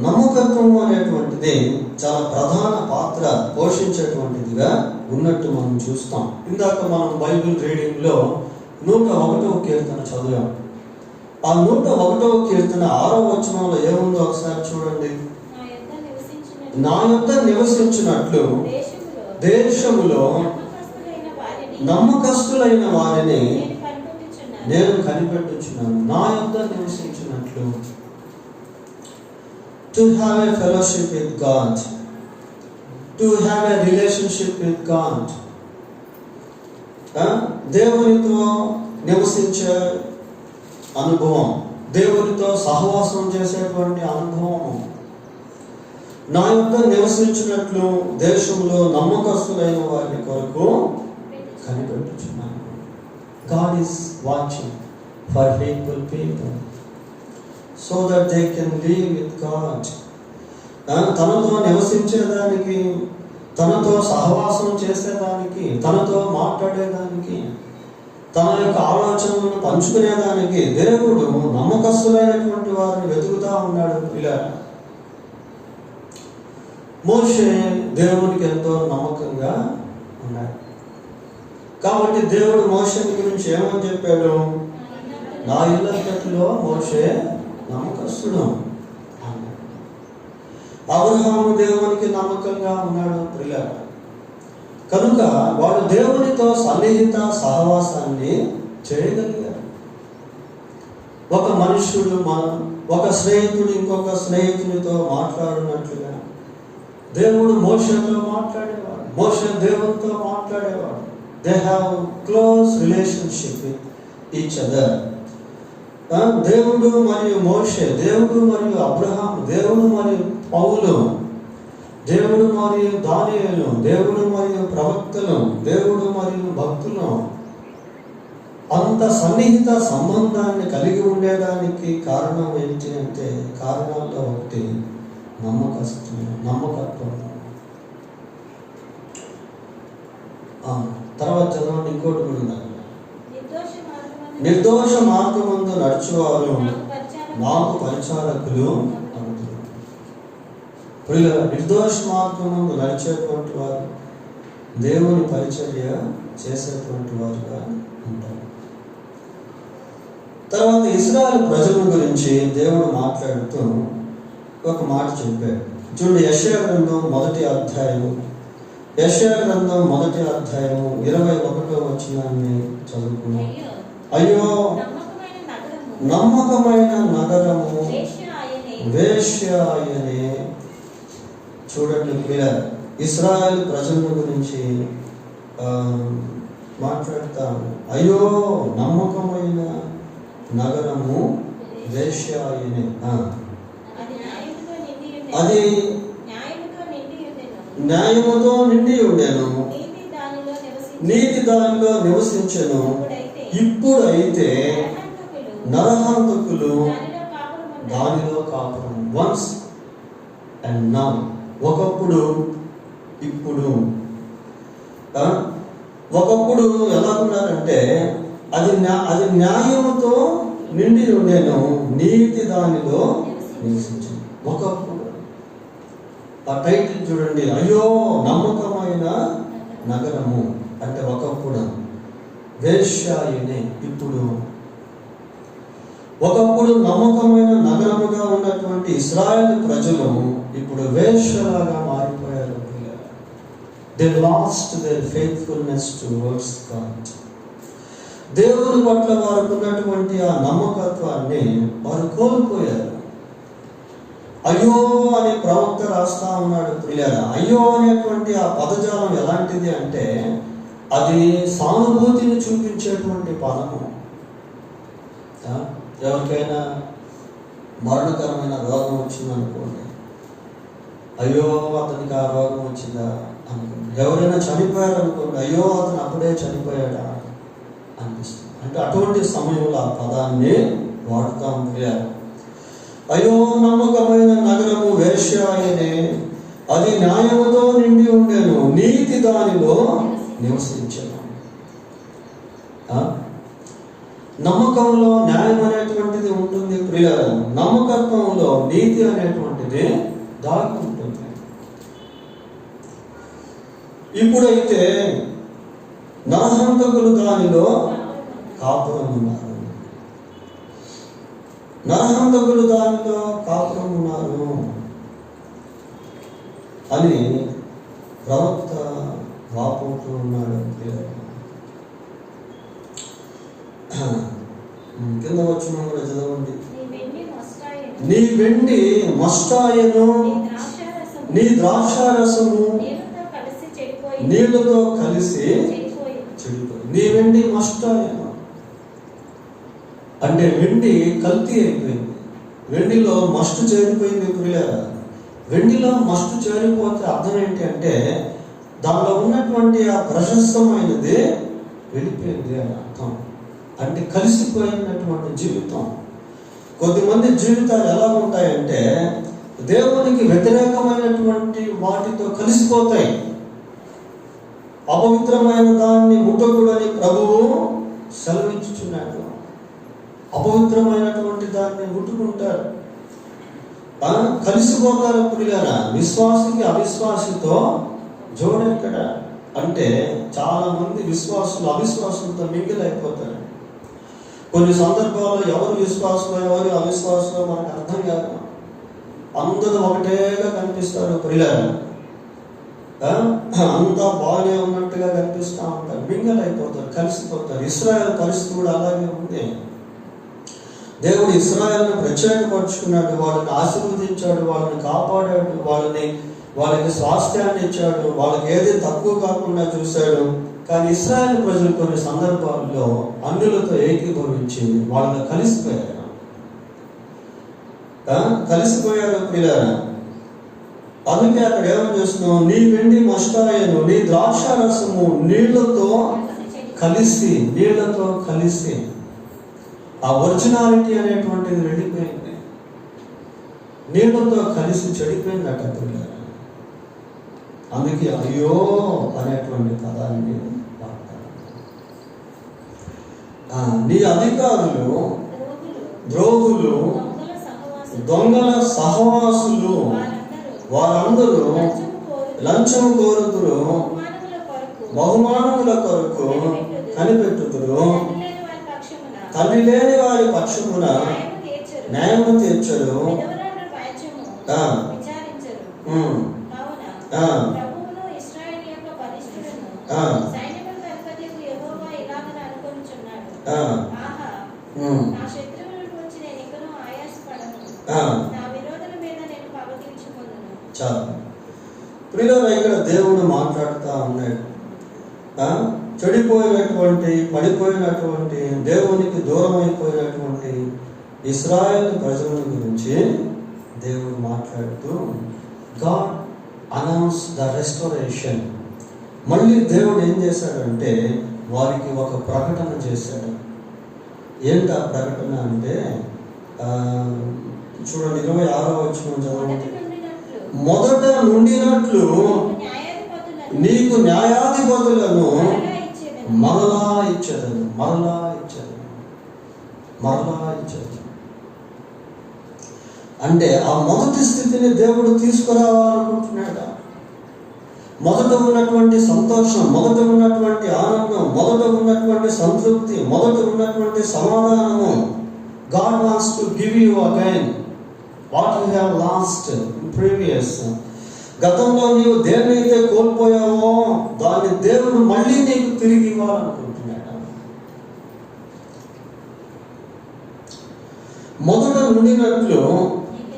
నమ్మకత్వం అనేటువంటిది చాలా ప్రధాన పాత్ర పోషించేటువంటిదిగా ఉన్నట్టు మనం చూస్తాం. ఇందాక మనం బైబిల్ రీడింగ్లో 101వ కీర్తన చదివాం. ఆ 101వ కీర్తన 6వ వచనంలో ఏముందో ఒకసారి చూడండి. నా యొద్ద నివసించినట్లు దేశములో నమ్మకస్తులైన వారిని నేను కనిపెట్టుచున్నాను. నా యొద్ద నివసించినట్లు. To have a fellowship with God, to have a relationship with God. దేవునితో నివసించే అనుభవం, దేవునితో సహవాసం చేసేటువంటి అనుభవం. నా యొక్క నివసించినట్లు దేశంలో నమ్మకస్తులైన వారి కొరకు కనిపెట్టుచున్నాను. God is watching for faithful people so that they can live with God. తనతో నివసించేదానికి, తనతో సహవాసం చేసేదానికి, తనతో మాట్లాడేదానికి, తన యొక్క ఆలోచనలను పంచుకునేదానికి దేవుడు నమ్మకస్తులైనటువంటి వారిని వెతుకుతా ఉన్నాడు. ఇలా మోషే దేవునికి ఎంతో నమ్మకంగా ఉన్నాడు. కాబట్టి దేవుడు మోషేని గురించి ఏమని చెప్పాడు? నా ఇల్లంతటిలో మోషే నమ్మకస్తుడు. అబ్రహాము దేవునికి నమ్మకంగా ఉన్నాడు. ప్రియులారా, కనుక వాడు దేవునితో సన్నిహిత సహవాసాన్ని చేయగలిగారు. ఒక మనుష్యుడు ఒక స్నేహితుడు ఇంకొక స్నేహితునితో మాట్లాడినట్లుగా దేవుడు మోషేతో మాట్లాడేవాడు, మోషే దేవునితో మాట్లాడేవాడు. They have close relationship with each other. దేవుడు మరియు మోషే, దేవుడు మరియు అబ్రహాం, దేవుడు మరియు పౌలు, దేవుడు మరియు దానియేలు, దేవుడు మరియు ప్రవక్తలు, దేవుడు మరియు భక్తులు అంత సన్నిహిత సంబంధాన్ని కలిగి ఉండేదానికి కారణం ఏంటి అంటే, కారణాల్లో ఒకటి నమ్మకత్వం. తర్వాత చదవండి, ఇంకోటి కూడా ఉన్నారు. నిర్దోష మార్గమందు నడుచువారు నాకు పరిచారకులు అవుతారు. నిర్దోష మార్గమందు నడిచేటువంటి వారు దేవుని పరిచర్య చేసేటువంటి వారుగా ఉంటారు. తర్వాత ఇశ్రాయేలు ప్రజల గురించి దేవుడు మాట్లాడుతూ ఒక మాట చెప్పాడు. చూడండి, యెషయా గ్రంథం 1వ అధ్యాయము, యెషయా గ్రంథం 1వ అధ్యాయము 21వ వచనాన్ని చదువుకున్నాం. అయ్యో, నమ్మకమైన నగరము వేశ్య ఆయనే. చూడండి ప్రియులారా, ఇశ్రాయేలు ప్రజల గురించి మాట్లాడతాను. అయ్యో, నమ్మకమైన నగరము వేశ్య ఆయనే. అది న్యాయముతో నిండి ఉండేను, నీతి దానిలో నివసించెను. ఇప్పుడైతే నరహంతకులు దానిలో కాపురం. వన్స్ అండ్ నౌ, ఒకప్పుడు ఇప్పుడు. ఒకప్పుడు ఎలా ఉన్నారంటే అది న్యాయముతో నిండి ఉండేను, నీతి దానిలో నివసించింది. ఒకప్పుడు ఆ టైటిల్ చూడండి, అయ్యో నమ్మకమైన నగరము అంటే ఒకప్పుడు వేశ్యాయునే. ఇప్పుడు ఒకప్పుడు నమ్మకమైన నగరముగా ఉన్నటువంటి ఇశ్రాయేలు ప్రజలు ఇప్పుడు వేశ్యలాగా మారిపోయారు. They lost their faithfulness towards God. దేవుని పట్ల వారికి ఉన్నటువంటి ఆ నమ్మకత్వాన్ని వారు కోల్పోయారు. అయ్యో అనే ప్రవక్త రాస్తా ఉన్నాడు ప్రియులారా. అయ్యో అనేటువంటి ఆ పదజాలం ఎలాంటిది అంటే అది సానుభూతిని చూపించేటువంటి పదము. ఎవరికైనా మరణకరమైన రోగం వచ్చిందనుకోండి, అయ్యో అతనికి ఆ రోగం వచ్చిందా అనుకోండి. ఎవరైనా చనిపోయారనుకోండి, అయ్యో అతను అప్పుడే చనిపోయాడా అనిపిస్తుంది. అంటే అటువంటి సమయంలో ఆ పదాన్ని వాడుతాం ప్రియారు. అయ్యో నమ్మకమైన నగరము వేశ్యాయనే, అది న్యాయముతో నిండి ఉండేను, నీతి దానిలో నివసించను. నమ్మకంలో న్యాయం అనేటువంటిది ఉంటుంది ప్రియులారా. నమ్మకత్వంలో నీతి అనేటువంటిది దాగి ఉంటుంది. ఇప్పుడైతే నరహంతకులు దానిలో కాపురం ఉన్నారు, నరహంతకులు దానిలో కాపురం ఉన్నారు అని ప్రవక్త వాపోతూ ఉన్నాడు. కింద వచ్చిన కూడా చదవండి. నీ వెండి మస్తాయను, నీ ద్రాక్షారసము నీళ్లతో కలిసి చెడిపోయి. నీ వెండి మస్తాయను అంటే వెండి కల్తీ అయిపోయింది, వెండిలో మస్టు చేరిపోయింది ప్రియులారా. వెండిలో మస్టు చేరిపోతే అర్థం ఏంటి అంటే దానిలో ఉన్నటువంటి ఆ ప్రశస్తమైనది వెళ్ళిపోయింది అని అర్థం. అంటే కలిసిపోయినటువంటి జీవితం. కొద్దిమంది జీవితాలు ఎలా ఉంటాయంటే దేవునికి వ్యతిరేకమైనటువంటి వాటితో కలిసిపోతాయి. అపవిత్రమైన దాన్ని ముట్టకూడని ప్రభువు సెలవిచ్చుచున్నాడు. అపవిత్రమైనటువంటి దాన్ని ముట్టుకుంటారు, కలిసిపోతారు ప్రియులారా. విశ్వాసికి అవిశ్వాసితో జోడెక్కడ అంటే చాలా మంది విశ్వాసులు అవిశ్వాసంతో మింగిలైపోతారు. కొన్ని సందర్భాల్లో ఎవరు విశ్వాసమో ఎవరు అవిశ్వాసమో మనకు అర్థం కాదు. అందరూ ఒకటేగా కనిపిస్తారు ప్రియులారా. అంతా బాగానే ఉన్నట్టుగా కనిపిస్తూ ఉంటారు, మింగిలైపోతారు, కలిసిపోతారు. ఇశ్రాయేలు పరిస్థితి కూడా అలాగే ఉంది. దేవుడు ఇశ్రాయేలును ప్రత్యేకపరుచుకున్నాడు, వాళ్ళని ఆశీర్వదించాడు, వాళ్ళని కాపాడాడు, వాళ్ళకి స్వాస్థ్యాన్ని ఇచ్చాడు, వాళ్ళకి ఏది తక్కువ కాకుండా చూశాడు. కానీ ఇశ్రాయేలు ప్రజలు కొన్ని సందర్భాల్లో అన్యులతో ఏకీభవించి వాళ్ళని కలిసిపోయారు ప్రియులారా. అందుకే అక్కడ ఏమని చేస్తున్నావు, నీ వెండి మస్తాయను, నీ ద్రాక్షారసము నీళ్లతో కలిసి ఆ ఒరిజినాలిటీ అనేటువంటిది వెళ్ళిపోయింది, నీళ్లతో కలిసి చెడిపోయిందట పిల్లలు. అందుకే అయ్యో అనేటువంటి పదాన్ని వాడతారు. నీ అధికారులు ద్రోహులు, దొంగల సహవాసులు వారందరూ లంచం కోరుతురు, బహుమానముల కొరకు కనిపెట్టుతురు, తల్లి లేని వారి పక్షమున న్యాయము తీర్చరు. చాలు ప్రియులారా, ఇక్కడ దేవుడు మాట్లాడుతూ ఉన్నాడు. చెడిపోయినటువంటి, పడిపోయినటువంటి, దేవునికి దూరం అయిపోయినటువంటి ఇశ్రాయేలు ప్రజల గురించి దేవుడు మాట్లాడుతూ గాడ్ అనౌన్స్ ద రెస్టోరేషన్. మళ్ళీ దేవుడు ఏం చేశాడంటే వారికి ఒక ప్రకటన చేశాడు. ఏంటి ఆ ప్రకటన అంటే చూడండి, 26వ వచనం చదవండి. మొదట నుండినట్లు నీకు న్యాయాధిపతులను మరలా ఇచ్చేదను, మరలా ఇచ్చేదను, మరలా ఇచ్చేదను. అంటే ఆ మొదటి స్థితిని దేవుడు తీసుకురావాలనుకుంటున్నాడు. మొదట ఉన్నటువంటి సంతోషం, మొదట ఉన్నటువంటి ఆనందం, మొదట ఉన్నటువంటి సంతృప్తి, మొదట ఉన్నటువంటి సమాధానము, God wants to give you again what you have lost in previous. గతంలో నీవు దేన్నైతే కోల్పోయావో దాన్ని దేవుడు మళ్ళీ నీకు తిరిగి ఇవ్వాలనుకుంటున్నాడు. మొదట నుండినట్లు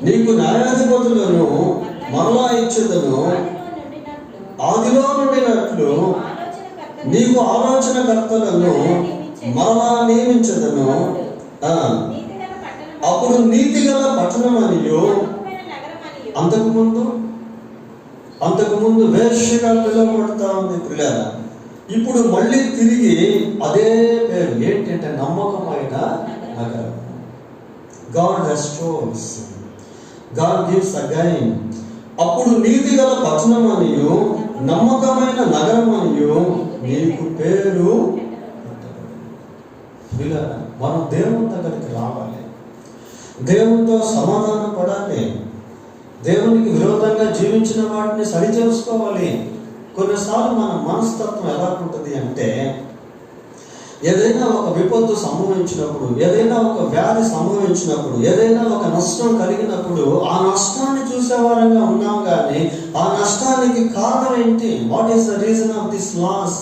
నీకు న్యాయాధిపతులను మరలా ఇచ్చేదను, ఆదిలో నుండినట్లు నీకు ఆలోచనకర్తలను మరలా నియమించదను. అప్పుడు నీతిగల పట్టణం అనియు, అంతకుముందు వేశ్యగా పిలువబడతా ఉంది పిల్లల, ఇప్పుడు మళ్ళీ తిరిగి అదే పేరు ఏంటంటే నమ్మకమైన నగరం. God restores, God gives again. అప్పుడు నీతిగల పట్టణం అనియు నమ్మకమైన నగరం అనియు నీకు పేరు. మనం దేవుని దగ్గరికి రావాలి, దేవునితో సమాధాన పడాలి, దేవునికి విరోధంగా జీవించిన వాటిని సరిచేసుకోవాలి. కొన్నిసార్లు మన మనస్తత్వం ఎలా ఉంటుంది అంటే, ఏదైనా ఒక విపత్తు సంభవించినప్పుడు, ఏదైనా ఒక వ్యాధి సంభవించినప్పుడు, ఏదైనా ఒక నష్టం కలిగినప్పుడు ఆ నష్టాన్ని చూసేవారంగా ఉన్నాం. కానీ ఆ నష్టానికి కారణం ఏంటి? What is the reason of this loss?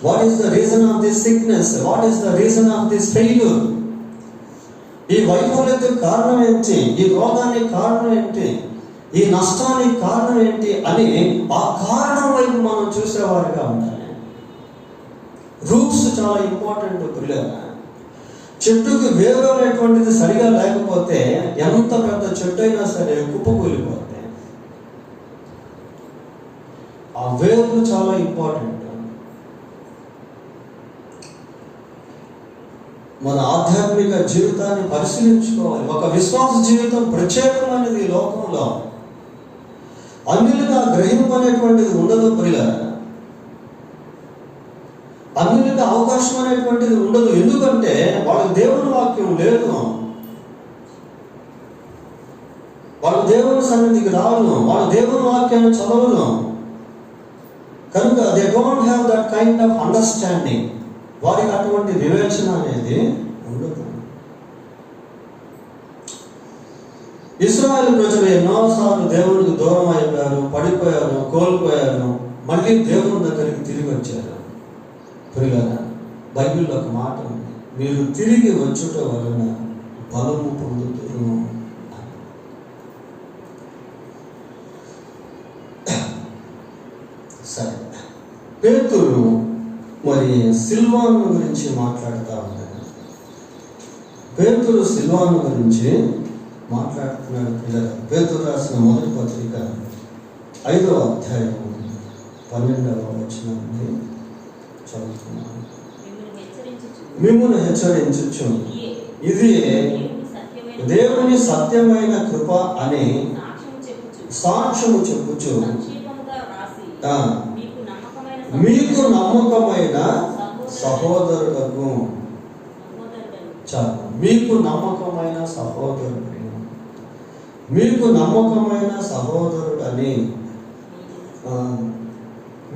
What is the reason of this sickness? What is the reason of this failure? ఈ వైఫల్యతకు కారణం ఏంటి? ఈ రోగానికి కారణం ఏంటి? ఈ నష్టానికి కారణం ఏంటి అని ఆ కారణం వైపు మనం చూసేవారుగా ఉండాలి. రూట్స్ చాలా ఇంపార్టెంట్ పిల్లలు. చెట్టుకి వేరు అనేటువంటిది సరిగా లేకపోతే ఎంత పెద్ద చెట్టు అయినా సరే కుప్పకూలిపోతాయి. ఆ వేరు చాలా ఇంపార్టెంట్. మన ఆధ్యాత్మిక జీవితాన్ని పరిశీలించుకోవాలి. ఒక విశ్వాస జీవితం ప్రత్యేకమైనది. ఈ లోకంలో అన్యులుగా గ్రహింపు అనేటువంటిది ఉండదు ప్రియులారా. అన్యులుగా అవకాశం అనేటువంటిది ఉండదు. ఎందుకంటే వాళ్ళకి దేవుని వాక్యం లేదు, వాళ్ళు దేవుని సన్నిధికి రావును, వాళ్ళు దేవుని వాక్యాన్ని చదవను. కనుక they don't have that kind of understanding. వారికి అటువంటి వివేచన అనేది ఉండదు. ఇశ్రాయేలు ప్రజలు ఎన్నోసార్లు దేవునికి దూరం అయిపోయారు, పడిపోయారు, కోల్పోయారు. మళ్ళీ దేవుని దగ్గరికి తిరిగి వచ్చారు. ప్రియులారా, బైబిల్లో ఒక మాట ఉంది, మీరు తిరిగి వచ్చుట వలన బలము పొందుతురు. సరే, పేతురు మరి సిల్వాను గురించి మాట్లాడుతూ ఉన్నాడు. పేతురు సిల్వాను గురించి మాట్లాడుతున్నాడు. పిల్లలు, పేతురు రాసిన మొదటి పత్రిక 5వ అధ్యాయం 12వ వచనాన్ని చదువుతున్నాను. మిమ్మును హెచ్చరించుచు ఇది దేవుని సత్యమైన కృప అని సాక్ష్యము చెప్పుచు మీకు నమ్మకమైన సహోదరులకు, మీకు నమ్మకమైన సహోదరుడు, మీకు నమ్మకమైన సహోదరుడని,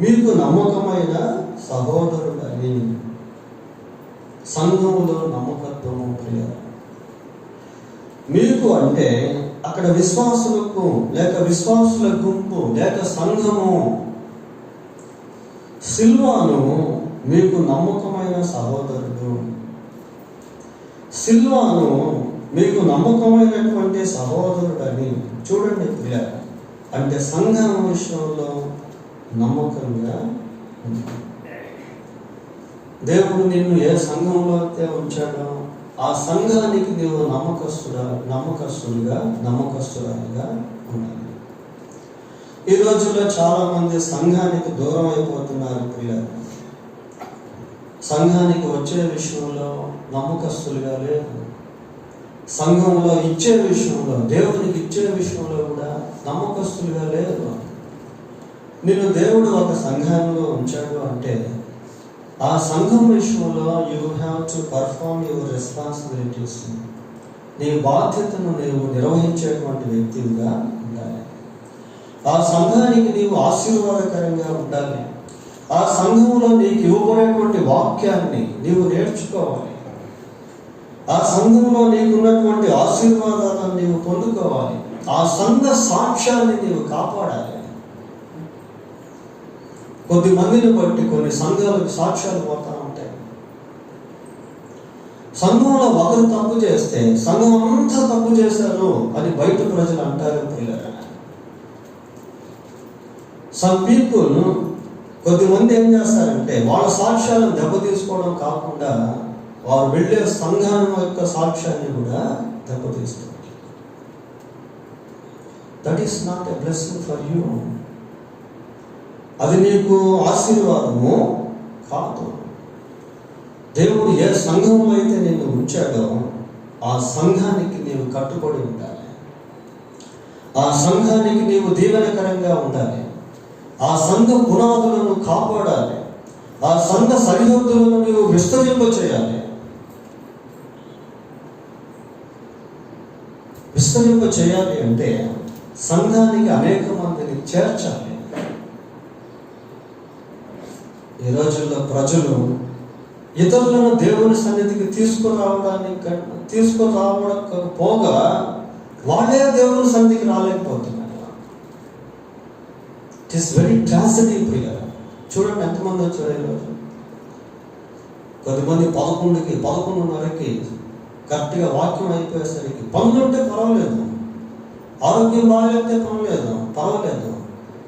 మీకు నమ్మకమైన సహోదరుడని. సంఘములో నమ్మకత్వము ప్రియ. మీకు అంటే అక్కడ విశ్వాసులకు లేక విశ్వాసుల గుంపు లేక సంఘము. సిల్వాను మీకు నమ్మకమైన సహోదరుడు. సిల్వాను మీకు నమ్మకమైనటువంటి సహోదరుడని. చూడండి ప్రియ, అంటే సంఘం విషయంలో నమ్మకంగా దేవుడు నిన్ను ఏ సంఘంలో అయితే ఉంచాడో ఆ సంఘానికి నీవు నమ్మకస్తురాలుగా ఉండాలి. ఈ రోజుల్లో చాలా మంది సంఘానికి దూరం అయిపోతున్నారు పిల్లలు. సంఘానికి వచ్చే విషయంలో నమ్మకస్తులుగా లేదు. సంఘంలో ఇచ్చే విషయంలో, దేవునికి ఇచ్చే విషయంలో కూడా నమ్మకస్తులుగా లేదు. నిన్ను దేవుడు ఒక సంఘంలో ఉంచాడు అంటే ఆ సంఘం విషయంలో you have to perform your responsibilities. నీ బాధ్యతను నీవు నిర్వహించేటువంటి వ్యక్తిగా ఉండాలి. ఆ సంఘానికి నీవు ఆశీర్వాదకరంగా ఉండాలి. ఆ సంఘంలో నీకు ఇవ్వబడేటువంటి వాక్యాన్ని నీవు నేర్చుకోవాలి. ఆ సంఘంలో నీకున్నటువంటి ఆశీర్వాదాలను నీవు పొందుకోవాలి. ఆ సంఘ సాక్ష్యాన్ని నీవు కాపాడాలి. కొద్ది మందిని బట్టి కొన్ని సంఘాలకు సాక్ష్యాలు పోతా ఉంటాయి. సంఘంలో ఒకరు తప్పు చేస్తే సంఘం అంతా తప్పు చేశారు అని బయట ప్రజలు అంటారు. సమ్ పీపుల్, కొద్దిమంది ఏం చేస్తారంటే వాళ్ళ సాక్ష్యాలను దెబ్బతీసుకోవడం కాకుండా వారు వెళ్ళే సంఘం యొక్క సాక్ష్యాన్ని కూడా దెబ్బతీస్తారు. That is not a blessing for you. అది నీకు ఆశీర్వాదము కాదు. దేవుడు ఏ సంఘంలో అయితే నిన్ను ఉంచాడో ఆ సంఘానికి నీవు కట్టుబడి ఉండాలి. ఆ సంఘానికి నీవు దీవెనకరంగా ఉండాలి. ఆ సంఘ పునాదులను కాపాడాలి. ఆ సంఘ సరిహద్దులను నీవు విస్తరింప చేయాలి. విస్తరింప చేయాలి అంటే సంఘానికి అనేక మందిని చేర్చాలి. ఈ రోజుల్లో ప్రజలు ఇతరులను దేవుని సన్నిధికి తీసుకురావకపోగా వాళ్ళే దేవుని సన్నిధికి రాలేకపోతున్నారు. ఇట్ ఈస్ వెరీ ట్రాజడీ ప్రియర్. చూడండి ఎంతమంది వచ్చారు ఈరోజు. కొద్దిమంది 11:30కి కరెక్ట్గా వాక్యం అయిపోయేసరికి పనులుంటే పర్వాలేదు, ఆరోగ్యం బాగాలేకపోతే పర్వాలేదు.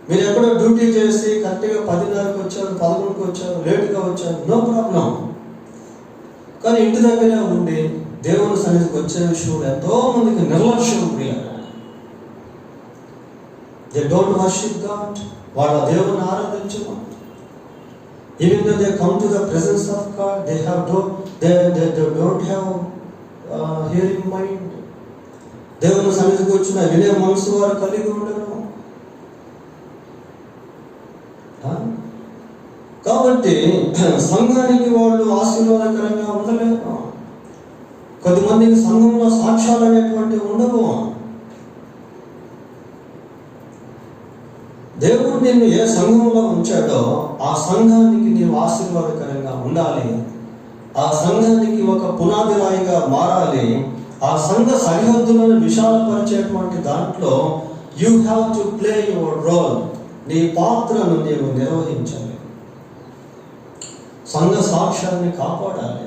మీరు ఎక్కడో డ్యూటీ చేసి కరెక్ట్గా 10:30కి వచ్చారు, 11కి వచ్చారు, లేట్గా వచ్చారు, నో ప్రాబ్లం. కానీ ఇంటి దగ్గరే ఉండి దేవుని సన్నిధికి వచ్చే విషయంలో ఎంతో మందికి నిర్లక్ష్యం prior. They don't worship God. వాళ్ళ దేవుని ఆరాధించరు. Even though they come to the presence of God, they don't have hearing mind. దేవుని సన్నిధికి వచ్చిన వినే మనసు వారు కలిగి ఉండరు. కాబట్టి సంఘానికి వాళ్ళు ఆశీర్వాదకరంగా ఉండలేరు. కొద్దిమందికి సంఘంలో సాక్ష్యాలు అనేటువంటివి ఉండవు. దేవుడు నిన్ను ఏ సంఘంలో ఉంచాడో ఆ సంఘానికి నీవు ఆశీర్వాదకరంగా ఉండాలి. ఆ సంఘానికి ఒక పునాది రాయిగా మారాలి. ఆ సంఘ సరిహద్దులను విశాలపరిచేటువంటి దాంట్లో you have to play your role. నీ పాత్రను నీవు నిర్వహించాలి. సంఘ సాక్ష్యాన్ని కాపాడాలి.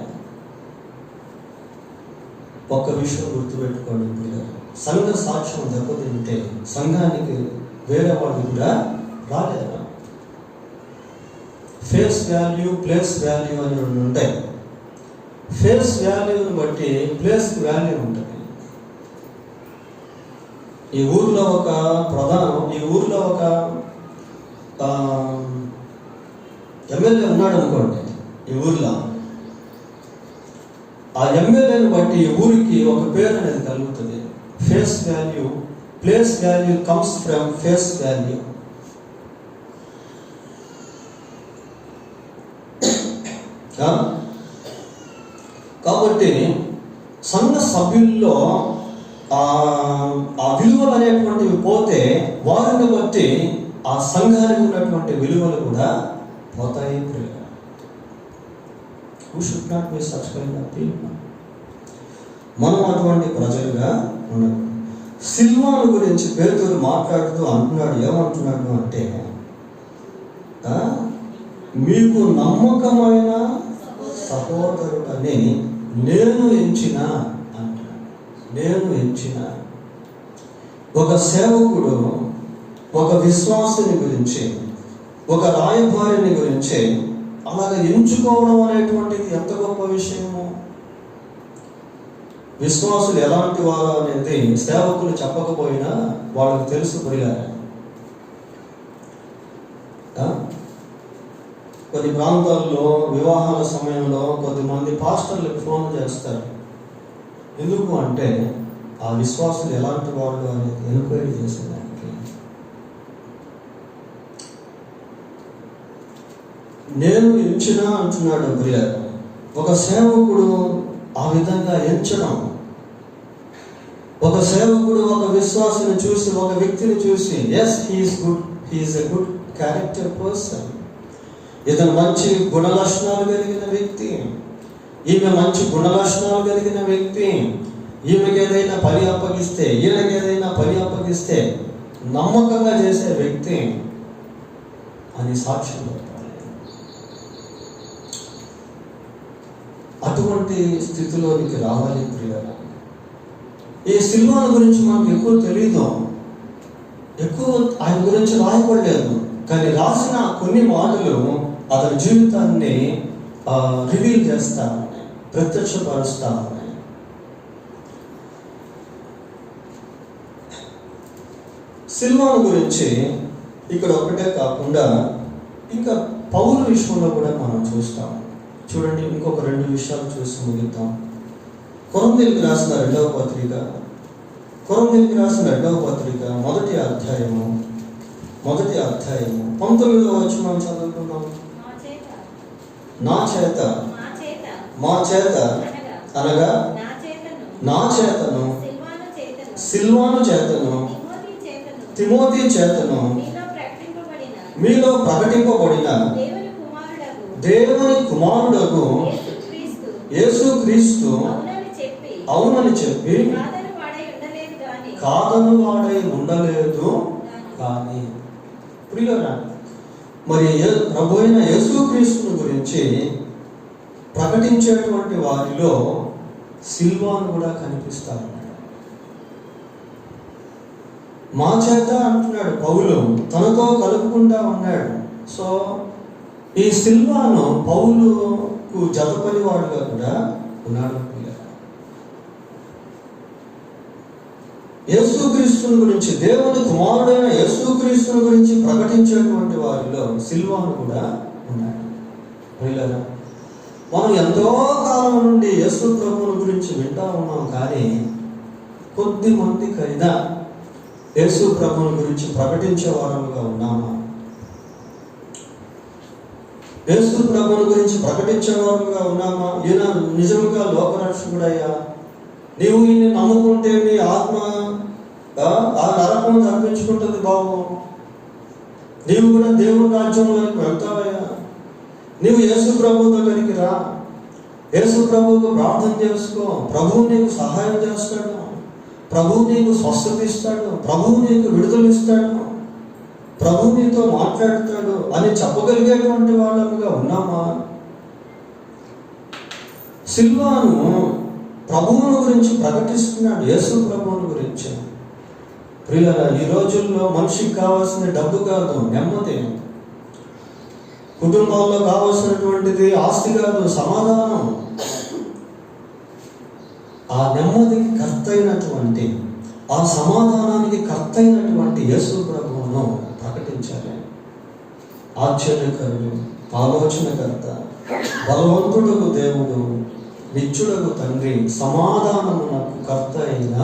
ఒక్క విషయం గుర్తుపెట్టుకోండి, సంఘ సాక్ష్యం దెబ్బతింటే సంఘానికి వేరే వాళ్ళు కూడా రాలేరు. ఫేస్ వాల్యూ, ప్లేస్ వాల్యూ అని రెండు ఉంటాయి. ఫేస్ వాల్యూని బట్టి ప్లేస్కి వాల్యూ ఉంటుంది. ఈ ఊర్లో ఒక ఎమ్మెల్యే ఉన్నాడు అనుకోండి. ఈ ఊర్లో ఆ ఎమ్మెల్యేని బట్టి ఈ ఊరికి ఒక పేరు అనేది కలుగుతుంది. Face value, place value comes from face value. కాబట్టి సంఘ సభ్యుల్లో ఆ విలువలు అనేటువంటివి పోతే వారిని బట్టి ఆ సంఘానికి ఉన్నటువంటి విలువలు కూడా పోతాయి. Who should not be such kind of people? మనం అటువంటి ప్రజలుగా ఉండదు. సిల్వాను గురించి పేతురు మాట్లాడుతూ అంటున్నాడు, ఏమంటున్నాడు అంటే మీకు నమ్మకమైన సహోదరుడని నేను ఎంచిన అంటున్నాడు. నేను ఎంచిన ఒక సేవకుడు ఒక విశ్వాసుని గురించి, ఒక రాయబారిని గురించి అలాగ ఎంచుకోవడం అనేటువంటిది ఎంత గొప్ప విషయము. విశ్వాసులు ఎలాంటి వారు అనేది సేవకులు చెప్పకపోయినా వాళ్ళకి తెలుసు. కొన్ని ప్రాంతాల్లో వివాహాల సమయంలో కొద్దిమంది పాస్టర్లకు ఫోన్ చేస్తారు. ఎందుకు అంటే ఆ విశ్వాసులు ఎలాంటి వాళ్ళు అనేది ఎంక్వైరీ చేసేదానికి. నేను ఎంచిన అంటున్నాడు ప్రియ. ఒక సేవకుడు ఆ విధంగా ఎంచడం, ఒక సేవకుడు ఒక విశ్వాసిని చూసి, ఒక వ్యక్తిని చూసి, yes he is good, he is a good character person, ఇతను మంచి గుణలక్షణాలు కలిగిన వ్యక్తి, ఈమె మంచి గుణలక్షణాలు కలిగిన వ్యక్తి, ఈమెకి ఏదైనా పని అప్పగిస్తే, ఈయనకి ఏదైనా పని అప్పగిస్తే నమ్మకంగా చేసే వ్యక్తి అని సాక్ష్యం చెప్పాలి. అటువంటి స్థితిలోనికి రావాలి ప్రియులారా. ఈ సిల్వాను గురించి మనకు ఎక్కువ తెలీదు, ఎక్కువ ఆయన గురించి రాయబడలేదు. కానీ రాసిన కొన్ని మాటలు అతని జీవితాన్ని రివీల్ చేస్తా ఉన్నాయి, ప్రత్యక్షపరుస్తా ఉన్నాయి. సిల్వాను గురించి ఇక్కడ ఒకటే కాకుండా ఇంకా పౌలు విషయంలో కూడా మనం చూస్తాం. చూడండి, ఇంకొక 2 విషయాలు చూసి ముగిద్దాం. కొరింథీయులకు రాసిన 2వ పత్రిక, కొరింథీయులకు రాసిన 2వ పత్రిక మొదటి అధ్యాయము 19వ వచనం చదువుకుందాం. మా చేత అనగా నా చేతను, సిల్వాను చేతను, తిమోతి చేతను మీలో ప్రకటింపబడిన దేవుని కుమారుడగు యేసుక్రీస్తు అవునని చెప్పి కాదను వాడై ఉండలేదు కానీ. ప్రియులారా, మరి ప్రభు అయిన యేసుక్రీస్తుని గురించి ప్రకటించేటువంటి వారిలో సిల్వాను కూడా కనిపిస్తారు. మా చేత అంటున్నాడు పౌలు, తనతో కలుపుకుంటా ఉన్నాడు. సో ఈ సిల్వాను పౌలుకు జతపని వాడుగా కూడా ఉన్నాడు. యేసుక్రీస్తుని గురించి, దేవుని కుమారుడైన యేసుక్రీస్తుని గురించి ప్రకటించేటువంటి వారిలో సిల్వాను కూడా ఉన్నాడు. ప్రియులారా, మనం ఎంతో కాలం నుండి యేసు ప్రభువుని గురించి వింటా ఉన్నాం, కానీ కొద్ది మందికైనా యేసు ప్రభువుని గురించి ప్రకటించే వారముగా ఉన్నామా? యేసు ప్రభువుని గురించి ప్రకటించే వారముగా ఉన్నామా? ఈయన నిజముగా లోకరక్షకుడయ్యా, నీవు ఈయన్ని నమ్ముకుంటే నీ ఆత్మ ఆ నరకం తప్పించుకుంటుంది బాబు, నీవు కూడా దేవుని రాజ్యంలోకి వెళ్తావయ్యా, నీవు యేసు ప్రభు దగ్గరికి రా, యేసు ప్రభువుకు ప్రార్థన చేసుకో, ప్రభువు నీకు సహాయం చేస్తాడు, ప్రభువు నీకు స్వస్థత ఇస్తాడు, ప్రభువు నీకు విడుదలిస్తాడు, ప్రభువు నీతో మాట్లాడతాడు అని చెప్పగలిగేటువంటి వాళ్ళముగా ఉన్నామా? సిల్వాను ప్రభువుని గురించి ప్రకటిస్తున్నాడు, యేసు ప్రభువుని గురించి. ప్రియులారా, ఈ రోజుల్లో మనిషికి కావాల్సిన డబ్బు కాదు, నెమ్మది. కుటుంబాల్లో కావాల్సినటువంటిది ఆస్తి కాదు, సమాధానం. ఆ నెమ్మదికి కర్త అయినటువంటి, ఆ సమాధానానికి కర్త అయినటువంటి యేసు ప్రభువును ప్రకటించాలి. ఆశ్చర్యకరుడు, ఆలోచనకర్త, బలవంతుడకు దేవుడు, నిత్యుడకు తండ్రి, సమాధానమునకు కర్త అయిన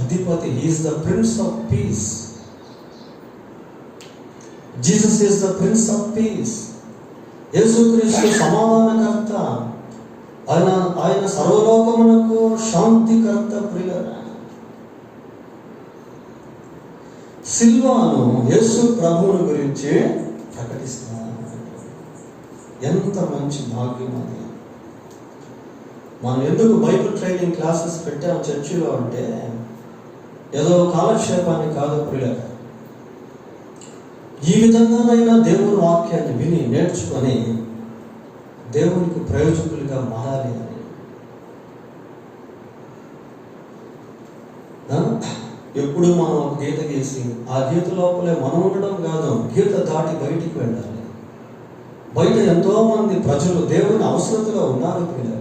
అధిపతి. Is the prince of piece. Jesus is the prince of piece. యేసుక్రీస్తు సమాధానకర్త, ఆయన సర్వలోకమునకు శాంతికర్త. ప్రియులారా, సిల్వాను యేసు ప్రభువుని గురించి ప్రకటిస్తున్నారు. ఎంత మంచి భాగ్యం అది. మనం ఎందుకు బైబిల్ ట్రైనింగ్ క్లాసెస్ పెట్టాం చర్చిలో అంటే ఏదో కాలక్షేపాన్ని కాదు ప్రియులారా, ఈ విధంగానైనా దేవుని వాక్యాన్ని విని నేర్చుకొని దేవునికి ప్రయోజకులుగా మారాలి అని. ఎప్పుడు మనం ఒక గీత గీసి ఆ గీత లోపలే మనం ఉండడం కాదు, గీత దాటి బయటికి వెళ్ళాలి. బయట ఎంతో మంది ప్రజలు దేవుని అవసరతలో ఉన్నారు పిల్లలు.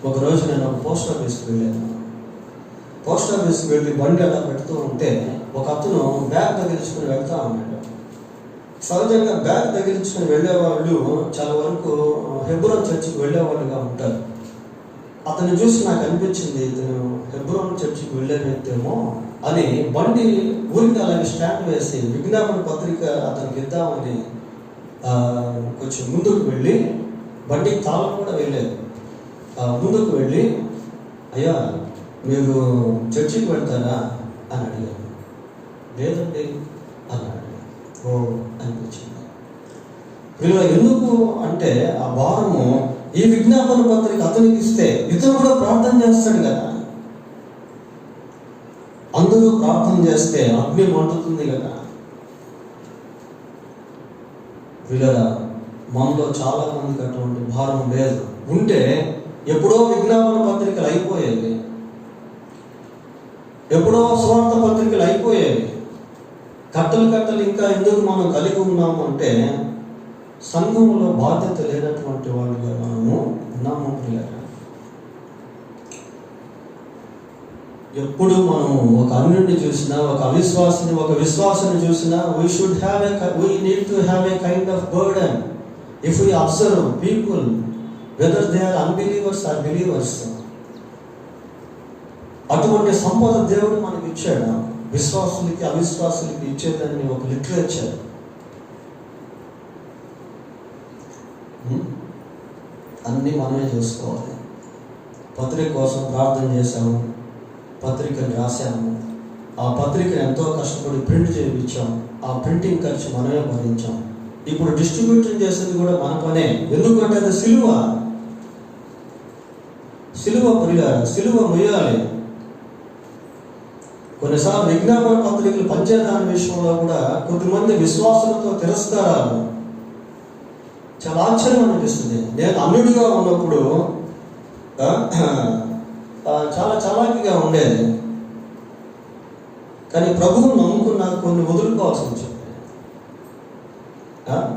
ఒకరోజు నేను పోస్ట్ ఆఫీస్కి వెళ్ళాను. పోస్ట్ ఆఫీస్కి వెళ్ళి బండి అలా పెడుతూ ఉంటే ఒక అతను బ్యాగ్ తగిలించుకుని వెళ్తా ఉన్నాడు. సహజంగా బ్యాగ్ తగిలించుకుని వెళ్ళేవాళ్ళు చాలా వరకు హెబ్రోన్ చర్చికి వెళ్ళేవాళ్ళుగా ఉంటారు. అతన్ని చూసి నాకు అనిపించింది, ఇతను హెబ్రోన్ చర్చికి వెళ్ళే వ్యక్తి ఏమో అని బండి ఊరికి అలాగే స్టాండ్ వేసి విజ్ఞాపన పత్రిక అతనికి ఇద్దామని కొంచెం ముందుకు వెళ్ళి, బండికి తాళం కూడా వెళ్ళలేదు, ముందుకు వెళ్ళి, అయ్యా మీరు చర్చికి వెళ్తారా అని అడిగాను. లేదండి అన్నాడు. ఓ అనిపించింది. వీళ్ళు ఎందుకు అంటే ఆ భారము ఈ విజ్ఞాపన పత్రిక అతనికి ఇస్తే ఇతను కూడా ప్రార్థన చేస్తాడు కదా, అందరూ ప్రార్థన చేస్తే అగ్ని మండుతుంది కదా. వీళ్ళరా మనలో చాలా మందికి అటువంటి భారం లేదు. ఉంటే ఎప్పుడో విజ్ఞాపన పత్రికలు అయిపోయేవి, ఎప్పుడో స్వార్థ పత్రికలు అయిపోయేవి. కట్టలు ఇంకా ఎందుకు మనం కలిగి ఉన్నాము అంటే సంఘంలో బాధ్యత లేనటువంటి వాళ్ళుగా మనము ఉన్నాము. ఎప్పుడు మనము ఒక అన్యుడిని చూసినా, ఒక అవిశ్వాసిని, ఒక విశ్వాసాన్ని చూసినా, we need to have a kind of burden if we observe people whether they are unbelievers or believers. అటువంటి సంపద దేవుడు మనకి ఇచ్చాడు. విశ్వాసులకి అవిశ్వాసులకి ఇచ్చేదాన్ని ఒక లిటరేచర్. అన్నీ మనమే చూసుకోవాలి. పత్రిక కోసం ప్రార్థన చేశాము, పత్రికను రాశాము, ఆ పత్రికను ఎంతో కష్టపడి ప్రింట్ చేయించాం, ఆ ప్రింటింగ్ ఖర్చు మనమే భరించాం. ఇప్పుడు డిస్ట్రిబ్యూషన్ చేసేది కూడా మన పనే. ఎందుకంటే అది సిలువ మొయ్యాలి. కొన్నిసార్లు విజ్ఞాపన పత్రికలు పంచేదాని విషయంలో కూడా కొద్దిమంది విశ్వాసులతో తిరస్కారాలు చాలా ఆశ్చర్యం అనిపిస్తుంది. నేను అన్యుడిగా ఉన్నప్పుడు చాలా చలాకీగా ఉండేది, కానీ ప్రభువును నమ్ముకున్నాక కొన్ని వదులుకోవాల్సి వచ్చింది.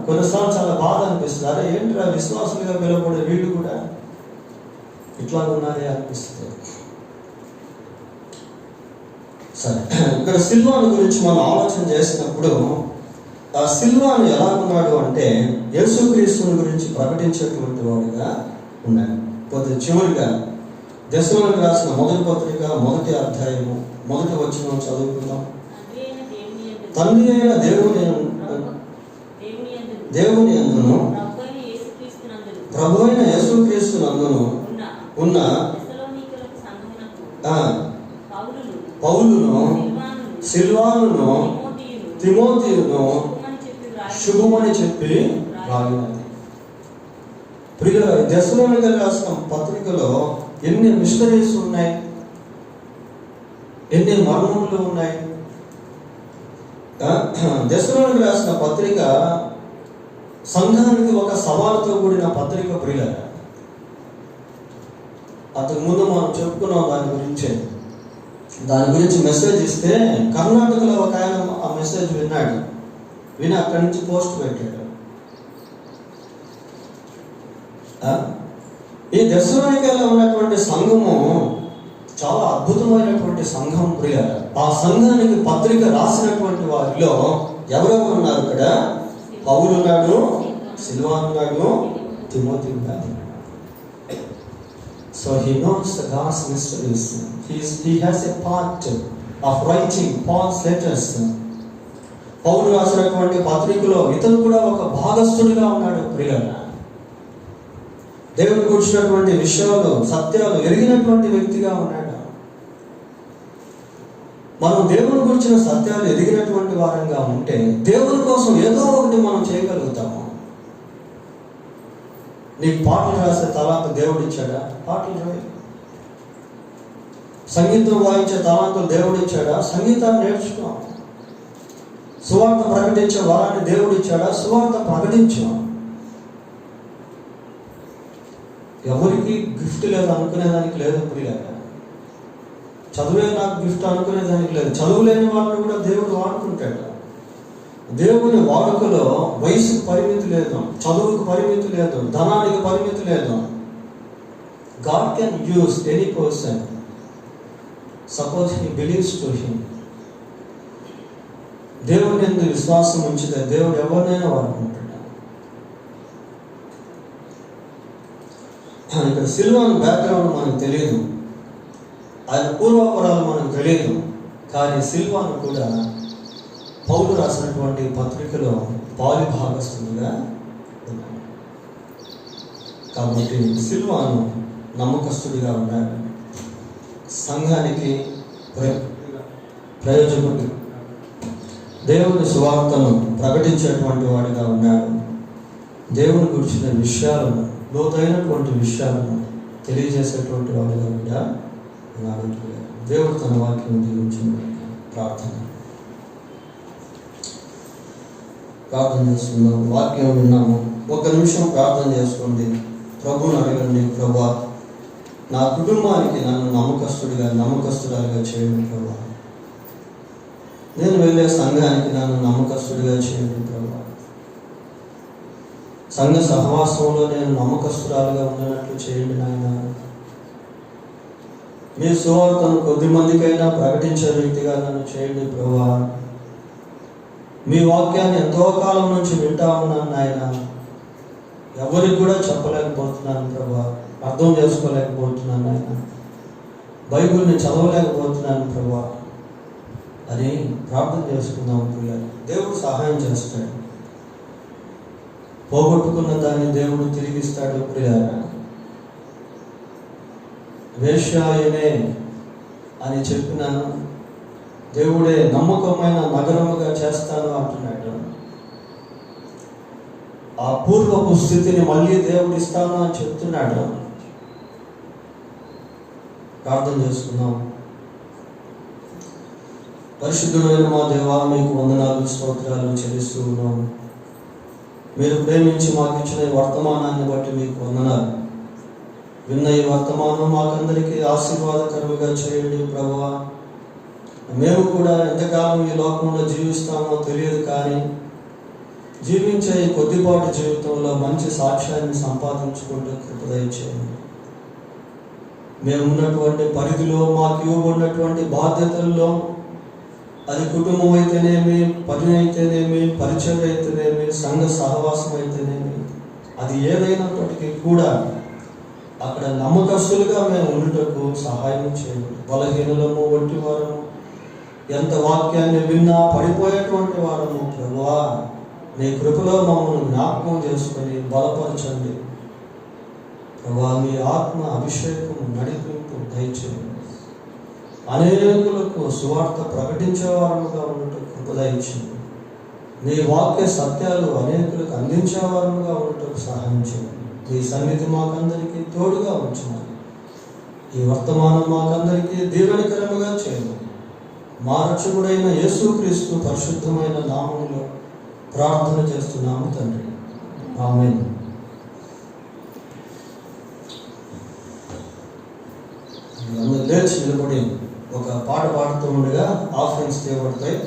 కొన్నిసార్లు చాలా బాధ అనిపిస్తుంది. అరే ఏంట్రా విశ్వాసులుగా పిలువబడే వీళ్ళు కూడా ఇట్లా ఉన్నారే అనిపిస్తుంది. సరే, ఇక్కడ సిల్వాను గురించి మనం ఆలోచన చేసినప్పుడు ఆ సిల్వాను ఎలా ఉన్నాడు అంటే యేసుక్రీస్తుని గురించి ప్రకటించేటువంటి వాడుగా ఉన్నాడు. పోతే చివరిగా దశలోనికి రాసిన మొదటి పత్రిక 1వ అధ్యాయము 1వ వచనం చదువుకుందాం. తండ్రి అయిన దేవుని యందును ప్రభు అయిన యేసుక్రీస్తునందును ఉన్న పౌలును సిల్వానును తిమోతియును శుభమని చెప్పి రాగినది. ప్రియుల దశలోనికి రాసిన పత్రికలో ఎన్ని మిస్టరీస్ ఉన్నాయి, ఎన్ని మర్మములు ఉన్నాయి. దశలోనికి రాసిన పత్రిక సంఘానికి ఒక సవాలుతో కూడిన పత్రిక. ప్రియుల అంతకు ముందు మనం చెప్పుకున్నాం దాని గురించి మెసేజ్ ఇస్తే కర్ణాటకలో ఒక ఆయన ఆ మెసేజ్ విన్నాడు, విని అక్కడి నుంచి పోస్ట్ పెట్టాడు. ఈ దశలోనికలో ఉన్నటువంటి సంఘము చాలా అద్భుతమైనటువంటి సంఘం. ప్రియ ఆ సంఘానికి పత్రిక రాసినటువంటి వారిలో ఎవరెవరు ఉన్నారు? ఇక్కడ పౌలు ఉన్నాడు, సిల్వాను ఉన్నాడు, తిమోతి ఉన్నాడు. So he knows the God's mysteries. He has a part of writing Paul's letters. పౌలు రాసినటువంటి పత్రికలో ఇతను కూడా ఒక భాగస్థుడిగా ఉన్నాడు. ప్రియులారా, దేవుని గురించినటువంటి విషయాలు సత్యాలు ఎరిగినటువంటి వ్యక్తిగా ఉన్నాడు. మనం దేవుని గురించిన సత్యాలు ఎరిగినటువంటి వారంగా ఉంటే దేవుని కోసం ఏదో ఒకటి మనం చేయగలుగుతాము. నీకు పాటలు రాసే తలాంత దేవుడు ఇచ్చాడా? పాటలు రాయి. సంగీతం వాయించే తలాంతులు దేవుడు ఇచ్చాడా? సంగీతాన్ని నేర్చుకో. సువార్త ప్రకటించే వరాన్ని దేవుడు ఇచ్చాడా? సువార్త ప్రకటించు. ఎవరికి గిఫ్ట్ లేదు అనుకునేదానికి లేదు. ప్రియులారా, చదువే నాకు గిఫ్ట్ అనుకునేదానికి లేదు. చదువు లేని వాళ్ళని కూడా దేవుడు వాడుకుంటాడు. దేవుని వాడుకలో వయసుకు పరిమితి లేదు, చదువుకు పరిమితి లేదు, ధనానికి పరిమితి లేదు. God can use any person. Suppose he believes to him. దేవుని యందు విశ్వాసం ఉంచితే దేవుడు ఎవరినైనా వాడుకుంటాడు. ఇక్కడ సిల్వాను బ్యాక్గ్రౌండ్ మనకు తెలియదు, ఆయన పూర్వపురాలు మనకు తెలియదు. కానీ సిల్వాను కూడా పౌలు రాసినటువంటి పత్రికలో పాలి భాగస్తులుగా ఉన్నాడు. కాబట్టి సిల్వాను నమ్మకస్తుడిగా ఉన్నాడు, సంఘానికి ప్రయోజకుడు, దేవుని సువార్తను ప్రకటించేటువంటి వాడిగా ఉన్నాడు. దేవుని గురించిన విషయాలను, లోతైనటువంటి విషయాలను తెలియజేసేటువంటి వాడిగా కూడా ఉన్నాడు. దేవుడు తన వాక్యం దీవించింది. ప్రార్థన చేసుకుందాం. వాక్యం విన్నాము, ఒక నిమిషం ప్రార్థన చేసుకోండి. ప్రభువుని అడగండి, ప్రభా నా కుటుంబానికి నన్ను నమ్మకస్తురాలుగా చేయండి ప్రభా. నేను వెళ్ళే సంఘానికి నన్ను నమ్మకస్తుడిగా చేయండి ప్రభా. సంఘ సహవాసంలో నేను నమ్మకస్తురాలుగా ఉన్నట్లు చేయండి నాయన. మీ సువార్తను కొద్ది మందికైనా ప్రకటించే వ్యక్తిగా నన్ను చేయండి ప్రభా. మీ వాక్యాన్ని ఎంతో కాలం నుంచి వింటా ఉన్నాను నాయన, ఎవరికి కూడా చెప్పలేకపోతున్నాను ప్రభా, అర్థం చేసుకోలేకపోతున్నాను నాయన, బైబిల్ని చదవలేకపోతున్నాను ప్రభా అని ప్రార్థన చేసుకుందాం ప్రియ. దేవుడు సహాయం చేస్తాడు, పోగొట్టుకున్న దాన్ని దేవుడు తిరిగిస్తాడు ప్రియ. వేశ్యాయనే అని చెప్పినాను, దేవుడే నమ్మకమైన నగరముగా చేస్తాను అంటున్నాడు. ఆ పూర్వపు స్థితిని మళ్ళీ దేవుడు ఇస్తాను అని చెప్తున్నాడు. ప్రార్థన చేసుకుందాం. పరిశుద్ధుడైన మా దేవా, మీకు వందనాలు, స్తోత్రాలు చెల్లిస్తూ ఉన్నాం. మీరు ప్రేమించి మాకు ఇచ్చిన వర్తమానాన్ని బట్టి మీకు వందనాలు. విన్న ఈ వర్తమానం మాకందరికీ ఆశీర్వాదకరంగా చేయండి ప్రభువా. మేము కూడా ఎంతకాలం ఈ లోకంలో జీవిస్తామో తెలియదు, కానీ జీవించే ఈ కొద్దిపాటి జీవితంలో మంచి సాక్ష్యాన్ని సంపాదించుకుంటూ కృప దయచేయండి. మేము ఉన్నటువంటి పరిధిలో, మాకు ఇవ్వబడినటువంటి బాధ్యతల్లో, అది కుటుంబం అయితేనేమి, పని అయితేనేమి, పరిచయం అయితేనేమి, సంఘ సహవాసం అయితేనేమి, అది ఏదైనప్పటికీ కూడా అక్కడ నమ్మకస్తులుగా మేము ఉండుటకు సహాయం చేయండి. బలహీనులము, వంటి వారము, ఎంత వాక్యాన్ని విన్నా పడిపోయేటువంటి వారము ప్రభువా, నీ కృపలో మమ్మల్ని జ్ఞాపకం చేసుకొని బలపరచండి ప్రభువా. మీ ఆత్మ అభిషేకం, నడిపింపు దయచేయండి. అనేకులకు సువార్త ప్రకటించేవారముగా ఉండటం కృప దయచేయండి. నీ వాక్య సత్యాలు అనేకులకు అందించేవారముగా ఉండటం సహాయం చేయండి. ఈ సన్నిధి మాకందరికీ తోడుగా ఉంచమని, ఈ వర్తమానం మాకందరికీ దీవెనకరముగా చేయండి. మా రక్షకుడైన యేసుక్రీస్తు పరిశుద్ధమైన నామములో ప్రార్థన చేస్తున్నాము తండ్రి, ఆమేన్. లేచి నిలబడి ఒక పాట పాడుతూ ఉండగా ఆఫరింగ్స్ చేయబడతాయి.